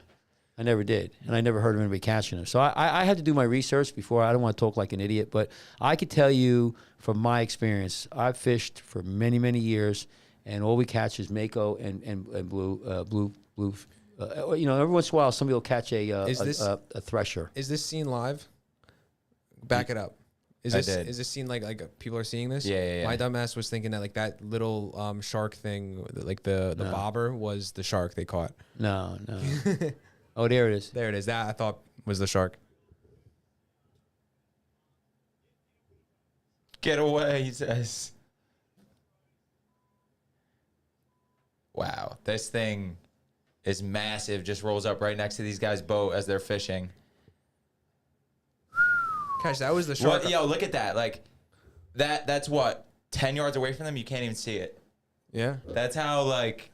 I never did, and I never heard of anybody catching them. So I had to do my research before. I don't want to talk like an idiot, but I could tell you from my experience, I've fished for many, many years, and all we catch is mako and blue. Every once in a while, somebody will catch a thresher. Is this scene live? Back it up. Is this scene like people are seeing this? Yeah. My dumbass was thinking that that little shark thing, the bobber, was the shark they caught. No. Oh, there it is. There it is. That I thought was the shark. Get away, he says. Wow, this thing is massive. Just rolls up right next to these guys' boat as they're fishing. Gosh, that was the shark. Yo, look at that. That's what, 10 yards away from them? You can't even see it. Yeah. That's how,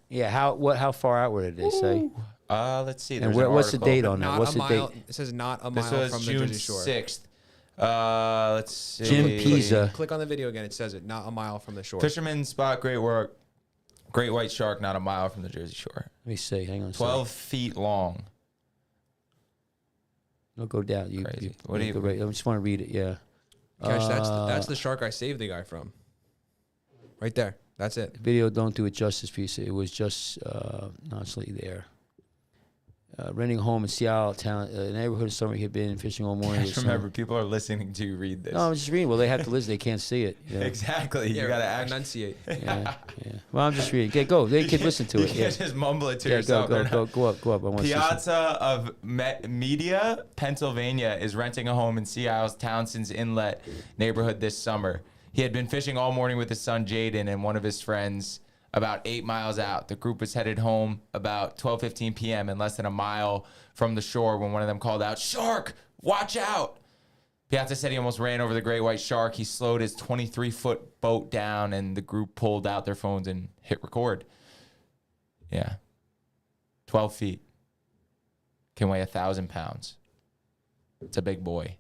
how far outward did they say? Let's see. And what's the date on that? What's the date? It says not a mile from the Jersey Shore. This was June 6th. Let's see. Jim Pisa. Click on the video again. It says it. Not a mile from the shore. Fishermen spot great white shark not a mile from the Jersey Shore. Let me see. Hang on. 12 feet long. No, go down. Crazy. What do you? Go right. I just want to read it. Yeah. Gosh, that's the shark I saved the guy from. Right there. That's it. Video don't do it justice, piece. It was just not slightly there. Renting a home in Seagull town, neighborhood of summer. He had been fishing all morning. I just remember, people are listening to you read this. No, I'm just reading. Well, they have to listen. They can't see it. You know? Exactly. You gotta actually enunciate. Yeah. Well, I'm just reading. Okay, go. They can listen to it. You can't just mumble it to Yeah, yourself. go up. I want to see some. Piazza of Media, Pennsylvania, is renting a home in Seagull's Townsend's Inlet neighborhood this summer. He had been fishing all morning with his son Jaden and one of his friends about 8 miles out. The group was headed home about 12:15 p.m. and less than a mile from the shore when one of them called out, "Shark, watch out!" Piazza said he almost ran over the great white shark. He slowed his 23-foot boat down, and the group pulled out their phones and hit record. Yeah. 12 feet. Can weigh 1,000 pounds. It's a big boy.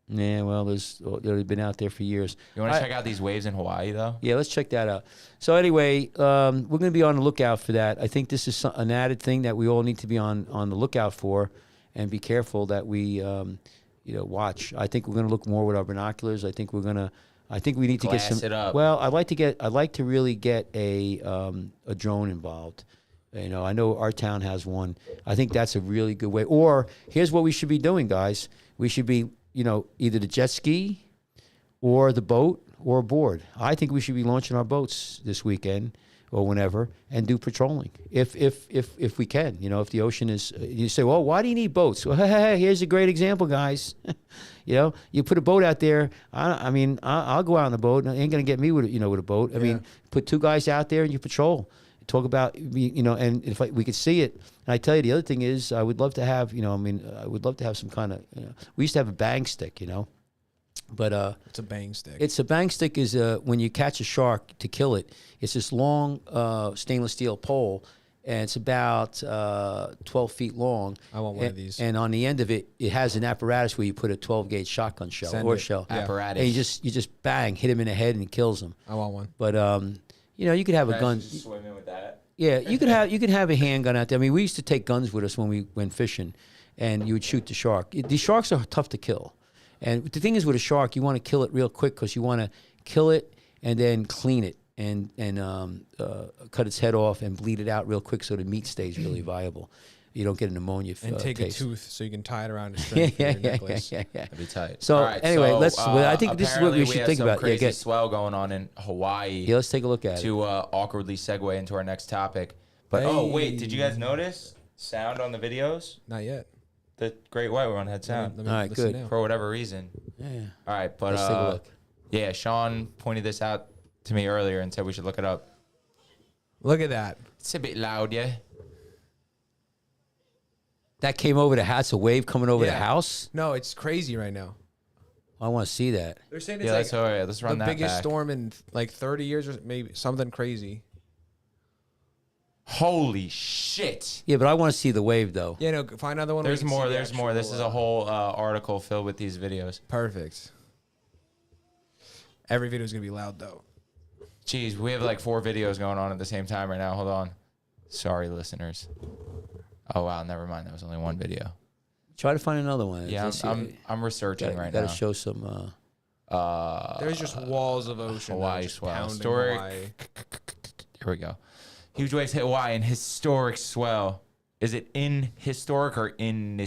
Yeah, well, they've been out there for years. You want to check out these waves in Hawaii, though? Yeah, let's check that out. So anyway, we're going to be on the lookout for that. I think this is an added thing that we all need to be on the lookout for, and be careful that we, watch. I think we're going to look more with our binoculars. I think we need to get some. Glass it up. Well, I'd like to really get a drone involved. You know, I know our town has one. I think that's a really good way. Or here's what we should be doing, guys. We should be, either the jet ski or the boat or a board. I think we should be launching our boats this weekend or whenever and do patrolling if we can. If the ocean is, you say, well, why do you need boats? Well, hey, here's a great example, guys. You put a boat out there. I'll go out on the boat. It ain't gonna get me with a boat. I mean, put two guys out there and you patrol. Talk about, and if we could see it. And I tell you, the other thing is, I would love to have, I would love to have some kind of, we used to have a bang stick, but It's a bang stick. It's a bang stick is when you catch a shark to kill it. It's this long stainless steel pole, and it's about 12 feet long. I want one of these. And on the end of it, it has an apparatus where you put a 12-gauge shotgun shell shell. Yeah. Apparatus. And you just bang, hit him in the head, and it kills him. I want one. But you could have a gun. Just swimming with that. Yeah, you could have a handgun out there. I mean, we used to take guns with us when we went fishing, and you would shoot the shark. These sharks are tough to kill, and the thing is with a shark, you want to kill it real quick because you want to kill it and then clean it and cut its head off and bleed it out real quick so the meat stays really viable. You don't get a pneumonia. And take taste. a tooth so you can tie it around a string for your necklace. Yeah. That'd be tight. So All right, anyway, I think this is what we should think about. Crazy Yeah, swell going on in Hawaii. Yeah, let's take a look at it. To awkwardly segue into our next topic. But wait, did you guys notice sound on the videos? Not yet. The great white one had sound Let me All right, listen good. now. for whatever reason. Yeah. All right, but Let's take a look. yeah, Sean pointed this out to me earlier and said we should look it up. Look at that. It's a bit loud, yeah. That came over the house. A wave coming over the house. No, it's crazy right now. I want to see that. They're saying it's Yeah, like that's all right. Let's run the that biggest back. storm in like 30 years or maybe something crazy. Holy shit! Yeah, but I want to see the wave though. Yeah, no, find another one. where There's we can see more. the There's more. This is actual, a whole article filled with these videos. Perfect. Every video is gonna be loud though. Jeez, we have like 4 videos going on at the same time right now. Hold on. Sorry, listeners. Oh wow, never mind. That was only one video. Try to find another one. Yeah, Let's see. I'm researching right Gotta now. show some. There's just walls of ocean. that are Hawaii just swell. pounding Historic. Hawaii. Here we go. Huge waves hit Hawaii and historic swell. Is it in historic or in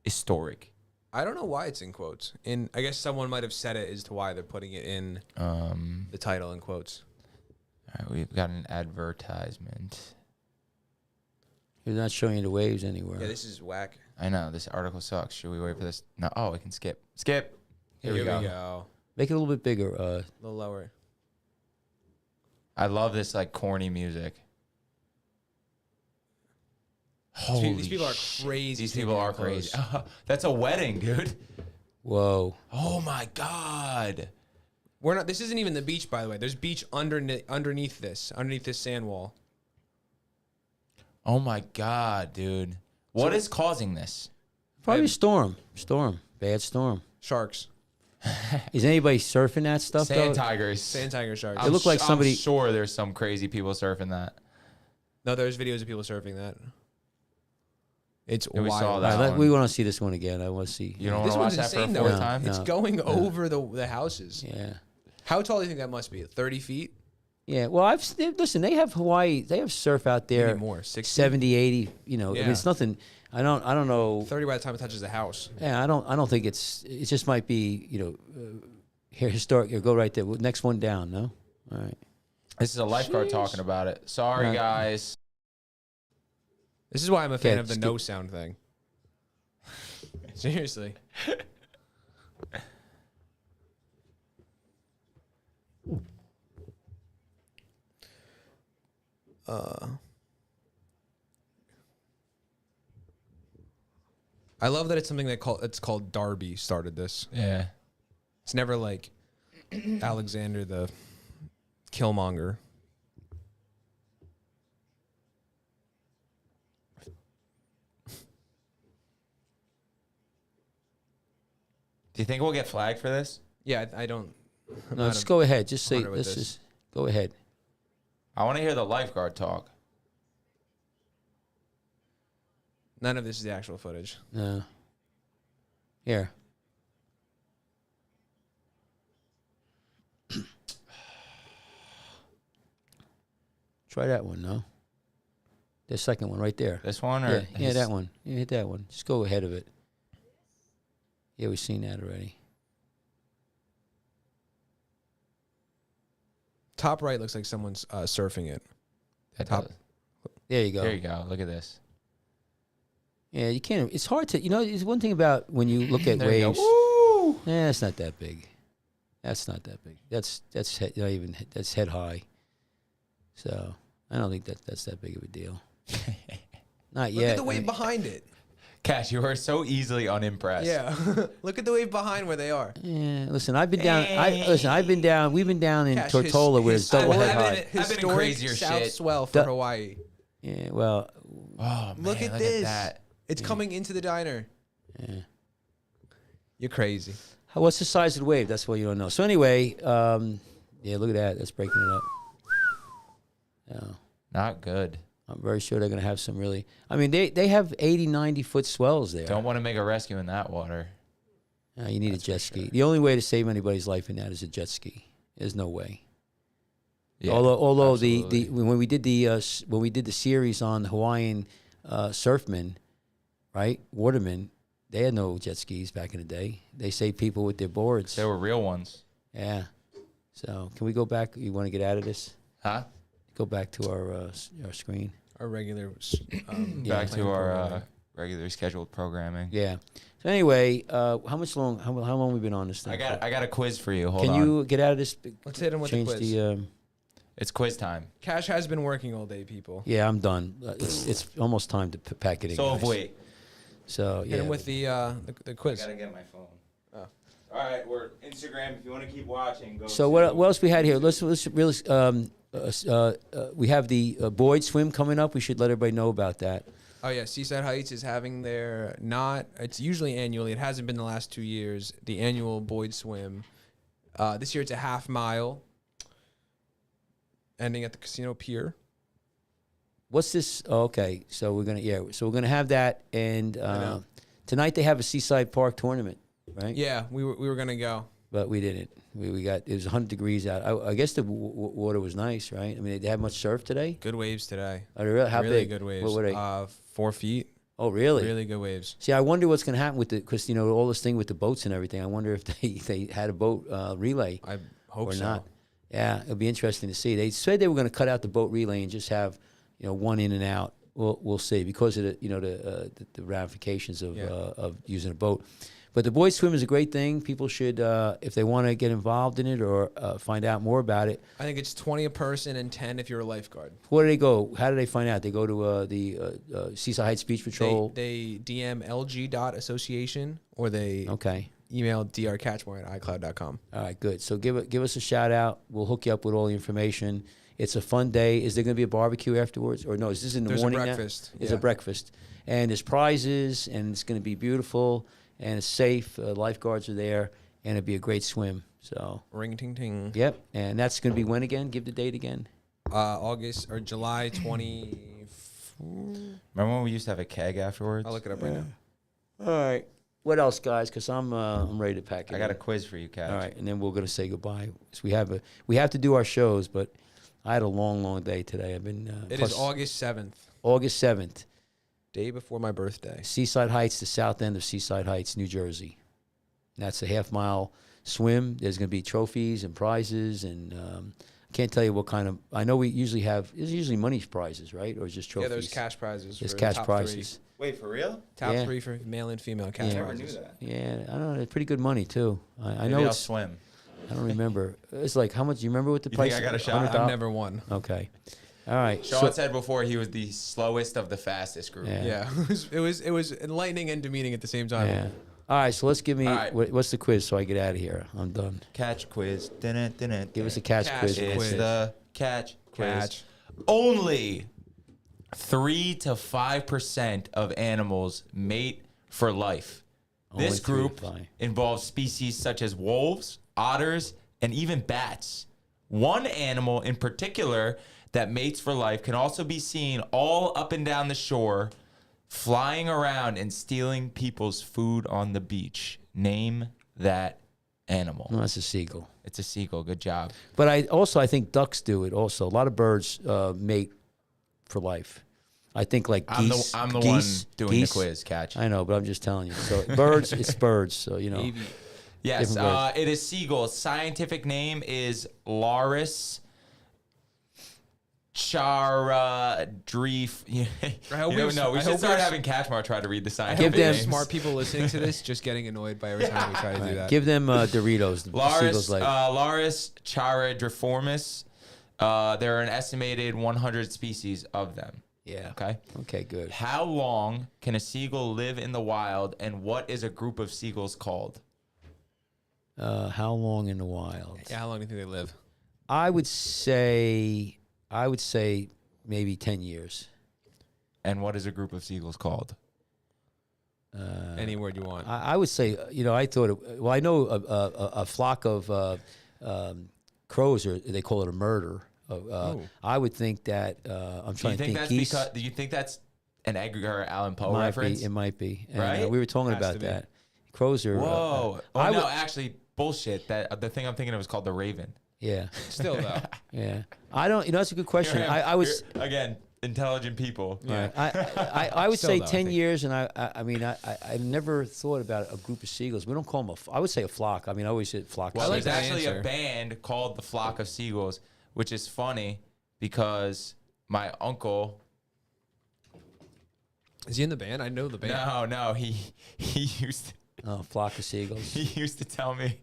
historic? I don't know why it's in quotes. I guess someone might have said it as to why they're putting it in the title in quotes. All right, we've got an advertisement. You're not showing you the waves anywhere. Yeah, this is whack. I know this article sucks. Should we wait for this? No. Oh, we can skip. Skip. Here we go. Make it a little bit bigger. A little lower. I love this like corny music. Holy These people are shit. crazy. These people are crazy. That's a wedding, dude. Whoa. Oh my god. We're not. This isn't even the beach, by the way. There's beach underneath this sand wall. Oh my god, dude. What is causing this? Probably a storm. Bad storm. Sharks. Is anybody surfing that stuff? Sand though? tigers. Sand tiger sharks. It looked like somebody- I'm sure there's some crazy people surfing that. No, there's videos of people surfing that. It's Yeah, we wild. saw that. All right, one. we want to see this one again. I want to see. You don't want This to watch one's that for a insane, fourth though. time? It's No. going over the houses. Yeah. How tall do you think that must be? 30 feet? Yeah. Well, listen. They have Hawaii. They have surf out there. Maybe more. 60? 70, 80. You know, I mean, Yeah. it's nothing. I don't know. 30 by the time it touches the house. Yeah, I don't think it's. It just might be. Here historic. Go right there. Next one down. No. All right. This is a lifeguard talking about it. Sorry, Right. guys. This is why I'm a fan Okay, of the skip. no sound thing. Seriously. I love that it's something it's called Darby started this. Yeah. It's never like Alexander the Killmonger. Do you think we'll get flagged for this? Yeah, I don't. I'm No, not just a- go ahead. Just say. partner with Let's this. just go ahead. I want to hear the lifeguard talk. None of this is the actual footage. No. Here. Try that one. No. The second one right there. This one Yeah, or yeah, that one. Yeah, hit that one. Just go ahead of it. Yeah, we've seen that already. Top right looks like someone's surfing it. That Top. does. There you go. There you go. Look at this. Yeah, you can't. It's hard to. It's one thing about when you look at There you go. waves. Woo! Yeah, it's not that big. That's not that big. That's not even. That's head high. So I don't think that's that big of a deal. Not Look yet. at the I wave mean, behind it. Cash, you are so easily unimpressed. Yeah. Look at the wave behind where they are. Yeah, listen, I've been down. I've been down. We've been down in Cash, Tortola where it's double head I've been high. in- I've been in Historic crazier South shit. swell for Du- Hawaii. Yeah, well, Oh, man, Look at this. that. It's coming into the diner. yeah. You're crazy. What's the size of the wave? That's what you don't know. So anyway, yeah, look at that. That's breaking it up. Yeah. Not good. I'm very sure they're going to have some really. I mean, they have 80, 90-foot swells there. Don't want to make a rescue in that water. You need a jet ski. The only way to save anybody's life in that is a jet ski. There's no way. Yeah, Although absolutely. when we did the series on Hawaiian surfmen, right, watermen, they had no jet skis back in the day. They saved people with their boards. They were real ones. Yeah. So can we go back? You want to get out of this? Huh? Go back to our screen. Our regular. Back to plan our programming. regularly scheduled programming. Yeah. So anyway, how long have we been on this thing? I got a quiz for you. Hold Can on. you get out of this? Let's hit him with the Change quiz. It's quiz time. Cash has been working all day, people. Yeah, I'm done. It's almost time to pack it in. So guys. wait. So Hit yeah. him with the quiz. get my phone. Oh. All right, we're Instagram. If you want to keep watching, go. So what else we had here? Let's really. We have the Boyd swim coming up. We should let everybody know about that. Oh yeah, Seaside Heights is having their it's usually annually. It hasn't been the last 2 years. The annual Boyd Swim. This year it's a half mile, ending at the Casino Pier. What's this? Oh, okay, so we're gonna have that, and know. tonight they have a Seaside Park tournament, right? Yeah, we were gonna go. But we didn't. We got it was 100 degrees out. I guess the water was nice, right? I mean, they had much surf today. Good waves today. Oh, really? How really big? good waves. What were they? 4 feet. Oh, really? Really good waves. See, I wonder what's going to happen with because all this thing with the boats and everything. I wonder if they had a boat relay I hope or so. not. Yeah, it'll be interesting to see. They said they were going to cut out the boat relay and just have one in and out. We'll see because of the ramifications of Yeah. Of using a boat. But the boys swim is a great thing. People should, if they want to get involved in it or find out more about it. I think it's 20 a person and 10 if you're a lifeguard. Where do they go? How do they find out? They go to the Seaside Heights Beach Patrol. They DM lg.association or they Okay. email drkachmar@icloud.com. All right, good. So give us a shout out. We'll hook you up with all the information. It's a fun day. Is there going to be a barbecue afterwards? Or no, is this in the There's a morning now? breakfast, There's yeah. a breakfast. And there's prizes, and it's going to be beautiful. and it's safe. Lifeguards are there, and it'd be a great swim. So, Ring ting ting. yep. And that's going to be when again? Give the date again. August or July 20. Remember when we used to have a keg afterwards? I'll look it up right now. All right. What else, guys? Because I'm ready to pack it. I got a in. quiz for you, Kat. All right, and then we're going to say goodbye. So we have to do our shows, but I had a long day today. I've been. It is August 7th, August 7th. day before my birthday. Seaside Heights, the south end of Seaside Heights, New Jersey. And that's a half-mile swim. There's going to be trophies and prizes, and I can't tell you what kind of. I know we usually have. There's usually money prizes, right, or is just trophies? Yeah, there's cash prizes. There's for cash top prizes. 3. Wait, for real? Top Yeah. 3 for male and female cash Yeah. I never knew prizes. that. Yeah, I don't know. It's pretty good money too. I Maybe know I'll it's. swim. I don't remember. It's like how much? You remember what the You price? think I got a shot? $100? I've never won. Okay. All right. Sean said before he was the slowest of the fastest group. Yeah. Yeah, it was enlightening and demeaning at the same time. Yeah. All right. So let's give me. All right. What's the quiz so I get out of here? I'm done. Catch quiz. Give us a catch Catch quiz. quiz. It's the catch quiz. Catch. Only 3 to 5% of animals mate for life. Only This 3 to group 5. involves species such as wolves, otters, and even bats. One animal in particular that mates for life can also be seen all up and down the shore, flying around and stealing people's food on the beach. Name that animal. No, that's a seagull. It's a seagull. Good job. But I think ducks do it also. A lot of birds mate for life. I think like geese. I'm the geese, one doing geese. the quiz, Catch. I know, but I'm just telling you. So birds, it's birds. So you know. Navy. Yes, Different birds. it is seagull. Scientific name is Laris charadreef. hope we have- No, we I should hope start we have- having Kachmar try to read the I scientific hope Give them- there's names. smart people listening to this just getting annoyed by every time we try to do that. Give them Doritos. The seagull's like. Laris charadreformis. There are an estimated 100 species of them. Yeah. Okay. Okay. Good. How long can a seagull live in the wild, and what is a group of seagulls called? How long in the wild? Yeah, how long do you think they live? I would say maybe 10 years. And what is a group of seagulls called? Any word you want. I would say, I thought, I know a flock of crows, they call it a murder. I would think that, I'm Do trying you to think think that's geese. because? Do you think that's an Edgar Allan Poe Might reference? be, it might be. And, Right? we were talking Has about to be. that. Crows are. Whoa! I no, would- actually, bullshit. That the thing I'm thinking of is called the Raven. Yeah. Still though. Yeah. I don't, that's a good question. Here I was. here- again intelligent people. Yeah. I would Still, say though, I 10 think. years, and I never thought about a group of seagulls. We don't call them I would say a flock. I mean, I always said flock. Well, I like there's that actually answer. a band called the Flock of Seagulls, which is funny because my uncle. Is he in the band? I know the band. No, he used to, Oh, flock of seagulls. he used to tell me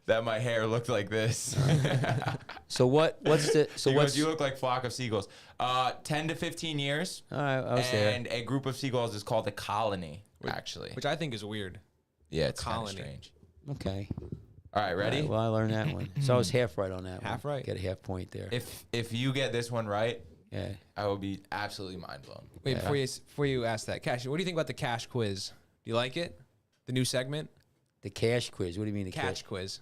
that my hair looked like this. So what's the so He what's goes, you look like Flock of Seagulls. 10 to 15 years. all right, I was there. And a group of seagulls is called a colony, actually. Which I think is weird. Yeah, it's kind of colony. strange. Okay. All right, ready? All right, well, I learned that one. So I was half right on that one. Half right. Get a half point there. If you get this one right, Yeah. I will be absolutely mind blown. Wait, Yeah. before you ask that, Cash, what do you think about the cash quiz? Do you like it? The new segment? The cash quiz. What do you mean the Catch cash? quiz.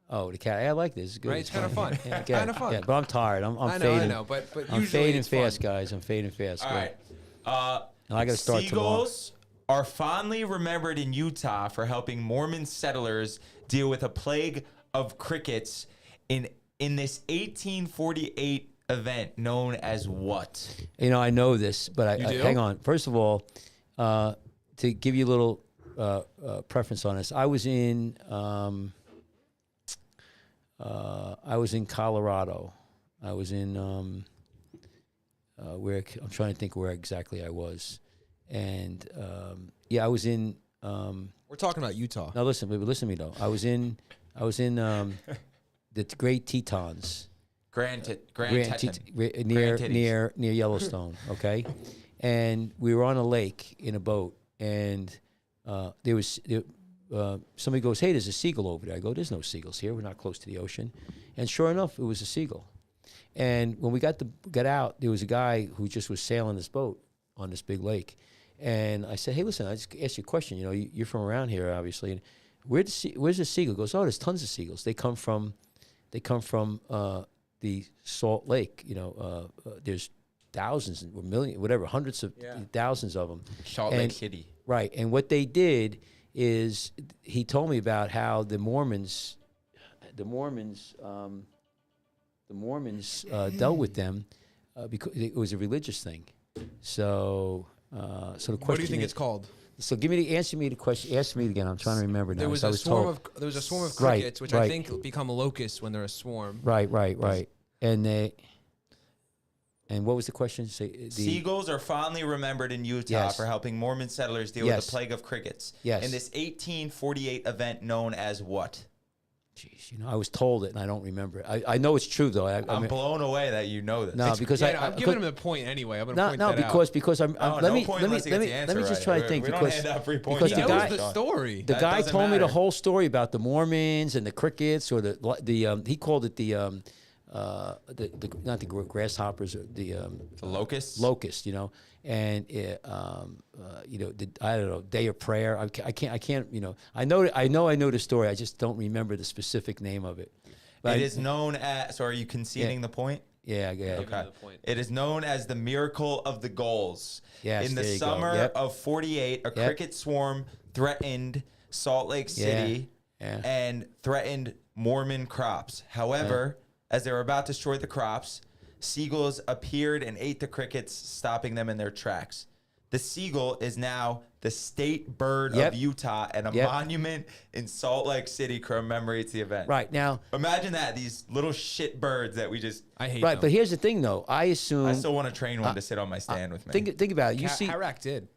Oh, the cat. I like this. It's good. Right? It's kinda fun. Yeah, Kinda fun. Yeah, but I'm tired. I'm I know, fading. I know, but I'm usually fading it's fast, fun. guys. I'm fading fast. All Go. right. Now I got to start tomorrow. Seagulls are fondly remembered in Utah for helping Mormon settlers deal with a plague of crickets in this 1848 event known as what? I know this, but You do? hang on. First of all, to give you a little preference on this, I was in Colorado. I was in where I'm trying to think where exactly I was, and I was in. We're talking about Utah. Now listen to me though. I was in the Great Tetons. Grand Grand Teton. near Titties. near Yellowstone, okay? And we were on a lake in a boat, and somebody goes, "Hey, there's a seagull over there." I go, "There's no seagulls here. We're not close to the ocean." And sure enough, it was a seagull. And when we got out, there was a guy who just was sailing this boat on this big lake, And I said, hey, listen, I just asked you a question. You know, you're from around here, obviously. And where's the seagull? He goes, oh, there's tons of seagulls. They come from the Salt Lake. You know, there's thousands or millions, whatever, hundreds of thousands of them. Salt Lake City. Right. And what they did is he told me about how the Mormons dealt with them because it was a religious thing. So the question. What do you think it's called? So answer me the question. Ask me it again. I'm trying to remember now. There was a swarm of crickets, which I think become locusts when they're a swarm. Right. And what was the question? Seagulls are fondly remembered in Utah for helping Mormon settlers deal with the plague of crickets. Yes. In this 1848 event known as what? Jeez, you know, I was told it and I don't remember it. I know it's true though. I'm blown away that you know this. No, because I'm giving him a point anyway. I'm gonna point that out. because I'm. Let me just try to think. We don't because hand out free points. because That was the story. the guy told me the whole story about the Mormons and the crickets, or the he called it the not the grasshoppers, the locusts. Locust, you know, and you know, I don't know, day of prayer. I can't, you know, I know the story. I just don't remember the specific name of it. But It is known as. So, are you conceding the point? Yeah. Okay. It is known as the miracle of the gulls. Yes, In the there you go. summer Yep. of 48, a cricket swarm threatened Salt Lake City and threatened Mormon crops. However, as they were about to destroy the crops, seagulls appeared and ate the crickets, stopping them in their tracks. The seagull is now the state bird of Utah, and a monument in Salt Lake City commemorates the event. Right now, Imagine that, these little shit birds that we just. I hate right, them. but here's the thing, though. I assume I still want to train one to sit on my stand with me. think about it. You see, Harak did.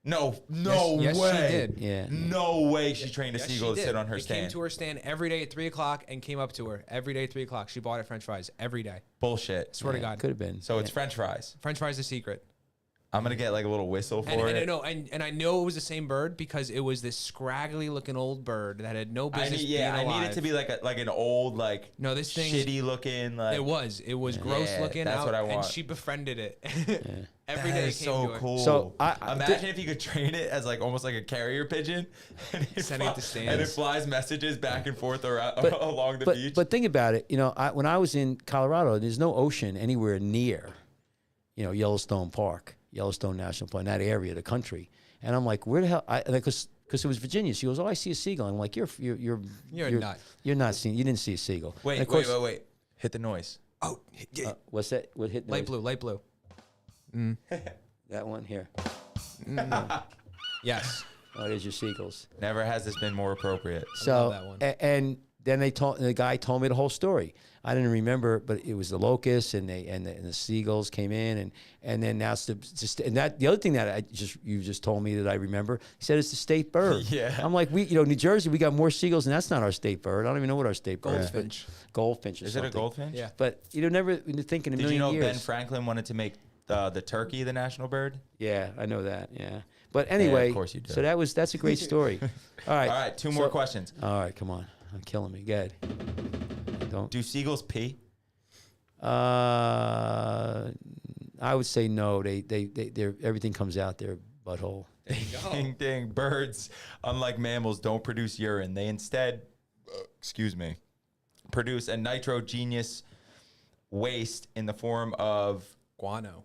No Yes, way. she did. Yeah. No way she trained a Yes, seagull she to sit did. on her It stand. came to her stand every day at 3 o'clock and came up to her every day at 3 o'clock. She bought it French fries every day. Bullshit. Swear to God. could have been. So it's French fries. French fries is a secret. I'm gonna get like a little whistle for And it. I know, and I know it was the same bird because it was this scraggly looking old bird that had no business being alive. I need it to be like an old No, this thing's shitty looking like. It was gross Yeah, looking. that's out, what I and want. she befriended it. Every That day is it came so to her. cool. So, imagine if you could train it as like almost like a carrier pigeon, and Sending it to stands. and it flies messages back and forth along the beach. But think about it. You know, when I was in Colorado, there's no ocean anywhere near, you know, Yellowstone Park, Yellowstone National Park, in that area of the country. And I'm like, where the hell? Because it was Virginia. She goes, oh, I see a seagull. I'm like, you're a nut. You're not seeing. You didn't see a seagull. Wait, And of course- wait. Hit the noise. Oh, yeah. What's that? What hit? Light blue. That one here. Yes. Oh, there's your seagulls. Never has this been more appropriate. So that one. And then the guy told me the whole story. I didn't remember, but it was the locusts and the seagulls came in and then now it's the other thing that you just told me that I remember. He said it's the state bird. Yeah. I'm like, New Jersey, we got more seagulls, and that's not our state bird. I don't even know what our state bird is. Goldfinch. Goldfinch or Is something. it a goldfinch? Yeah. But never think in a Did million you know years. Ben Franklin wanted to make the turkey the national bird? Yeah, I know that. Yeah. But anyway, of course you do. So that's a great story. All right. All right, two more questions. All right, come on. I'm killing me. Go ahead. Don't. Do seagulls pee? I would say no. They're everything comes out their butthole. Ding, ding. Birds, unlike mammals, don't produce urine. They instead, produce a nitrogenous waste in the form of Guano.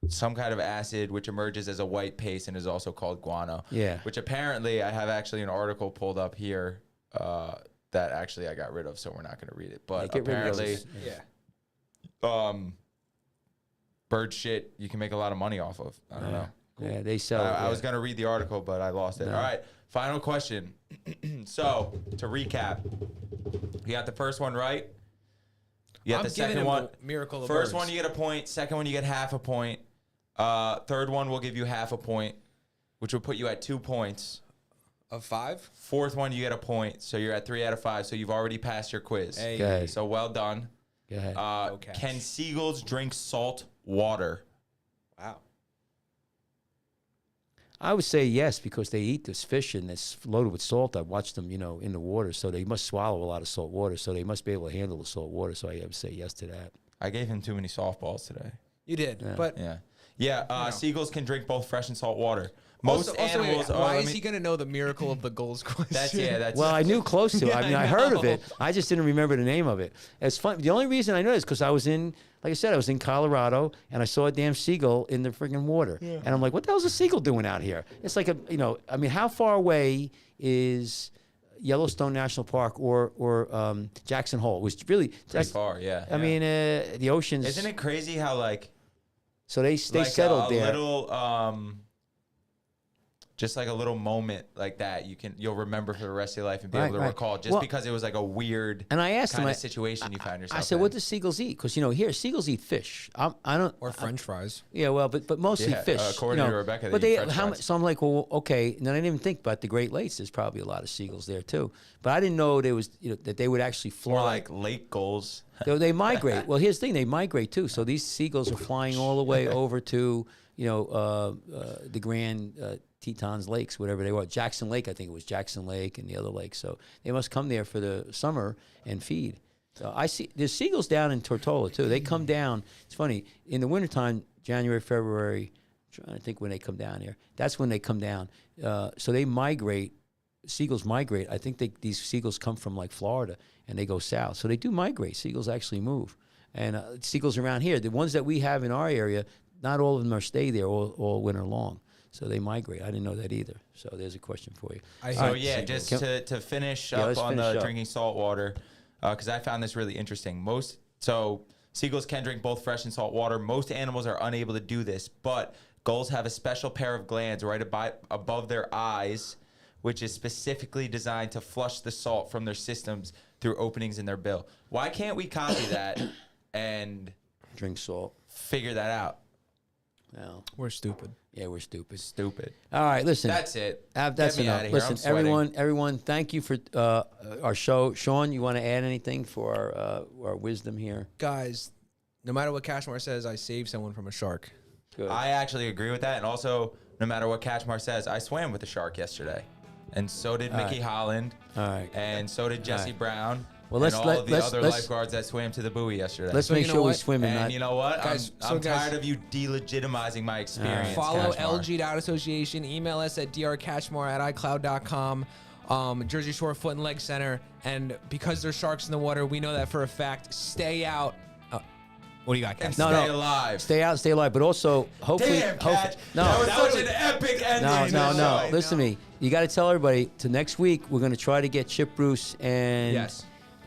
some kind of acid, which emerges as a white paste and is also called guano. Yeah. Which apparently I have actually an article pulled up here that actually I got rid of, so we're not going to read it. But Get rid of apparently, those. bird shit you can make a lot of money off of. I don't know. Yeah, they sell. I was going to read the article, but I lost it. No. All right, final question. So, to recap, you got the first one right. You got I'm the giving second him one. the miracle of First birds. one, you get a point. Second one, you get half a point. Third one will give you half a point, which will put you at 2 points. Of 5? Fourth one, you get a point. So you're at 3 out of 5. So you've already passed your quiz. Hey. Okay. So well done. Go ahead. Okay. Can seagulls drink salt water? Wow. I would say yes, because they eat this fish and it's loaded with salt. I watched them, in the water, so they must swallow a lot of salt water. So they must be able to handle the salt water. So I would say yes to that. I gave him too many softballs today. You did. Yeah. But Yeah. Yeah, seagulls can drink both fresh and salt water. Most animals are. Why is he going to know the miracle of the gulls question? That's Well, I knew close to it. I mean, I heard of know. it. I just didn't remember the name of it. It's fun. The only reason I know is because I was in, like I said, I was in Colorado and I saw a damn seagull in the freaking water. Yeah. And I'm like, what the hell's a seagull doing out here? It's like I mean, how far away is Yellowstone National Park or Jackson Hole? It was really pretty far, yeah. I mean, the oceans. Isn't it crazy how so they settled there. Little just like a little moment like that you'll remember for the rest of your life and be able to recall just because it was like a weird and I asked kind him, of situation you found yourself I said, in. what do seagulls eat? Because here seagulls eat fish. I don't Or French fries. Yeah, well, but mostly fish. According to Rebecca, but they eat French fries. So I'm like, well, okay. And then I didn't even think about the Great Lakes. There's probably a lot of seagulls there too. But I didn't know there was that they would actually fly. Or like lake gulls. They migrate. Well, here's the thing: they migrate too. So these seagulls are flying all the way over to the Grand Tetons Lakes, whatever they were. Jackson Lake, I think it was Jackson Lake and the other lakes. So they must come there for the summer and feed. So I see there's seagulls down in Tortola too. They come down. It's funny in the wintertime, January, February. I'm trying to think when they come down here. That's when they come down. So they migrate. Seagulls migrate. I think these seagulls come from like Florida and they go south. So they do migrate. Seagulls actually move. And seagulls around here, the ones that we have in our area, not all of them stay there all winter long. So they migrate. I didn't know that either. So there's a question for you. Just to finish up on the drinking salt water, because I found this really interesting. Seagulls can drink both fresh and salt water. Most animals are unable to do this, but gulls have a special pair of glands right above their eyes, which is specifically designed to flush the salt from their systems through openings in their bill. Why can't we copy that and drink salt? Figure that out. No. We're stupid. Yeah, we're stupid. Stupid. All right, listen. That's it. That's enough. Listen, everyone, thank you for our show. Sean, you want to add anything for our wisdom here? Guys, no matter what Kachmar says, I saved someone from a shark. Good. I actually agree with that. And also, no matter what Kachmar says, I swam with a shark yesterday. And so did Mickey Holland. All right. And so did Jesse Brown. Well, and all of the other lifeguards that swam to the buoy yesterday. Let's make sure we swim in and that. you know what? Guys, I'm tired of you delegitimizing my experience. Follow Kachmar. LG Association. Email us at drkachmar@icloud.com. Jersey Shore Foot and Leg Center. And because there's sharks in the water, we know that for a fact. Stay out. What do you got, Kat? Stay alive. Stay out, stay alive. But also, hopefully, Damn, Kat. no, that was such an epic ending. No. Listen to me. You got to tell everybody. To next week, we're going to try to get Chip Bruce and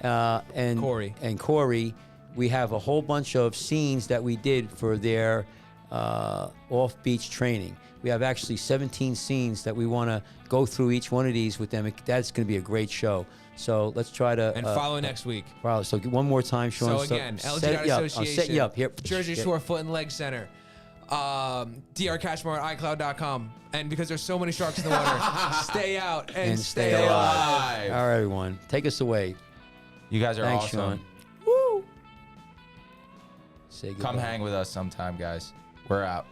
and Corey. We have a whole bunch of scenes that we did for their off-beach training. We have actually 17 scenes that we want to go through each one of these with them. That's going to be a great show. So let's try to follow next week. Follow. So one more time, Sean. So again, LG Association. I'll set you up here. Jersey Shore Foot and Leg Center. drkachmar@icloud.com. And because there's so many sharks in the water, stay out and stay alive. All right, everyone. Take us away. You guys are Thanks, awesome. Sean. Woo! Say goodbye. Come hang with us sometime, guys. We're out.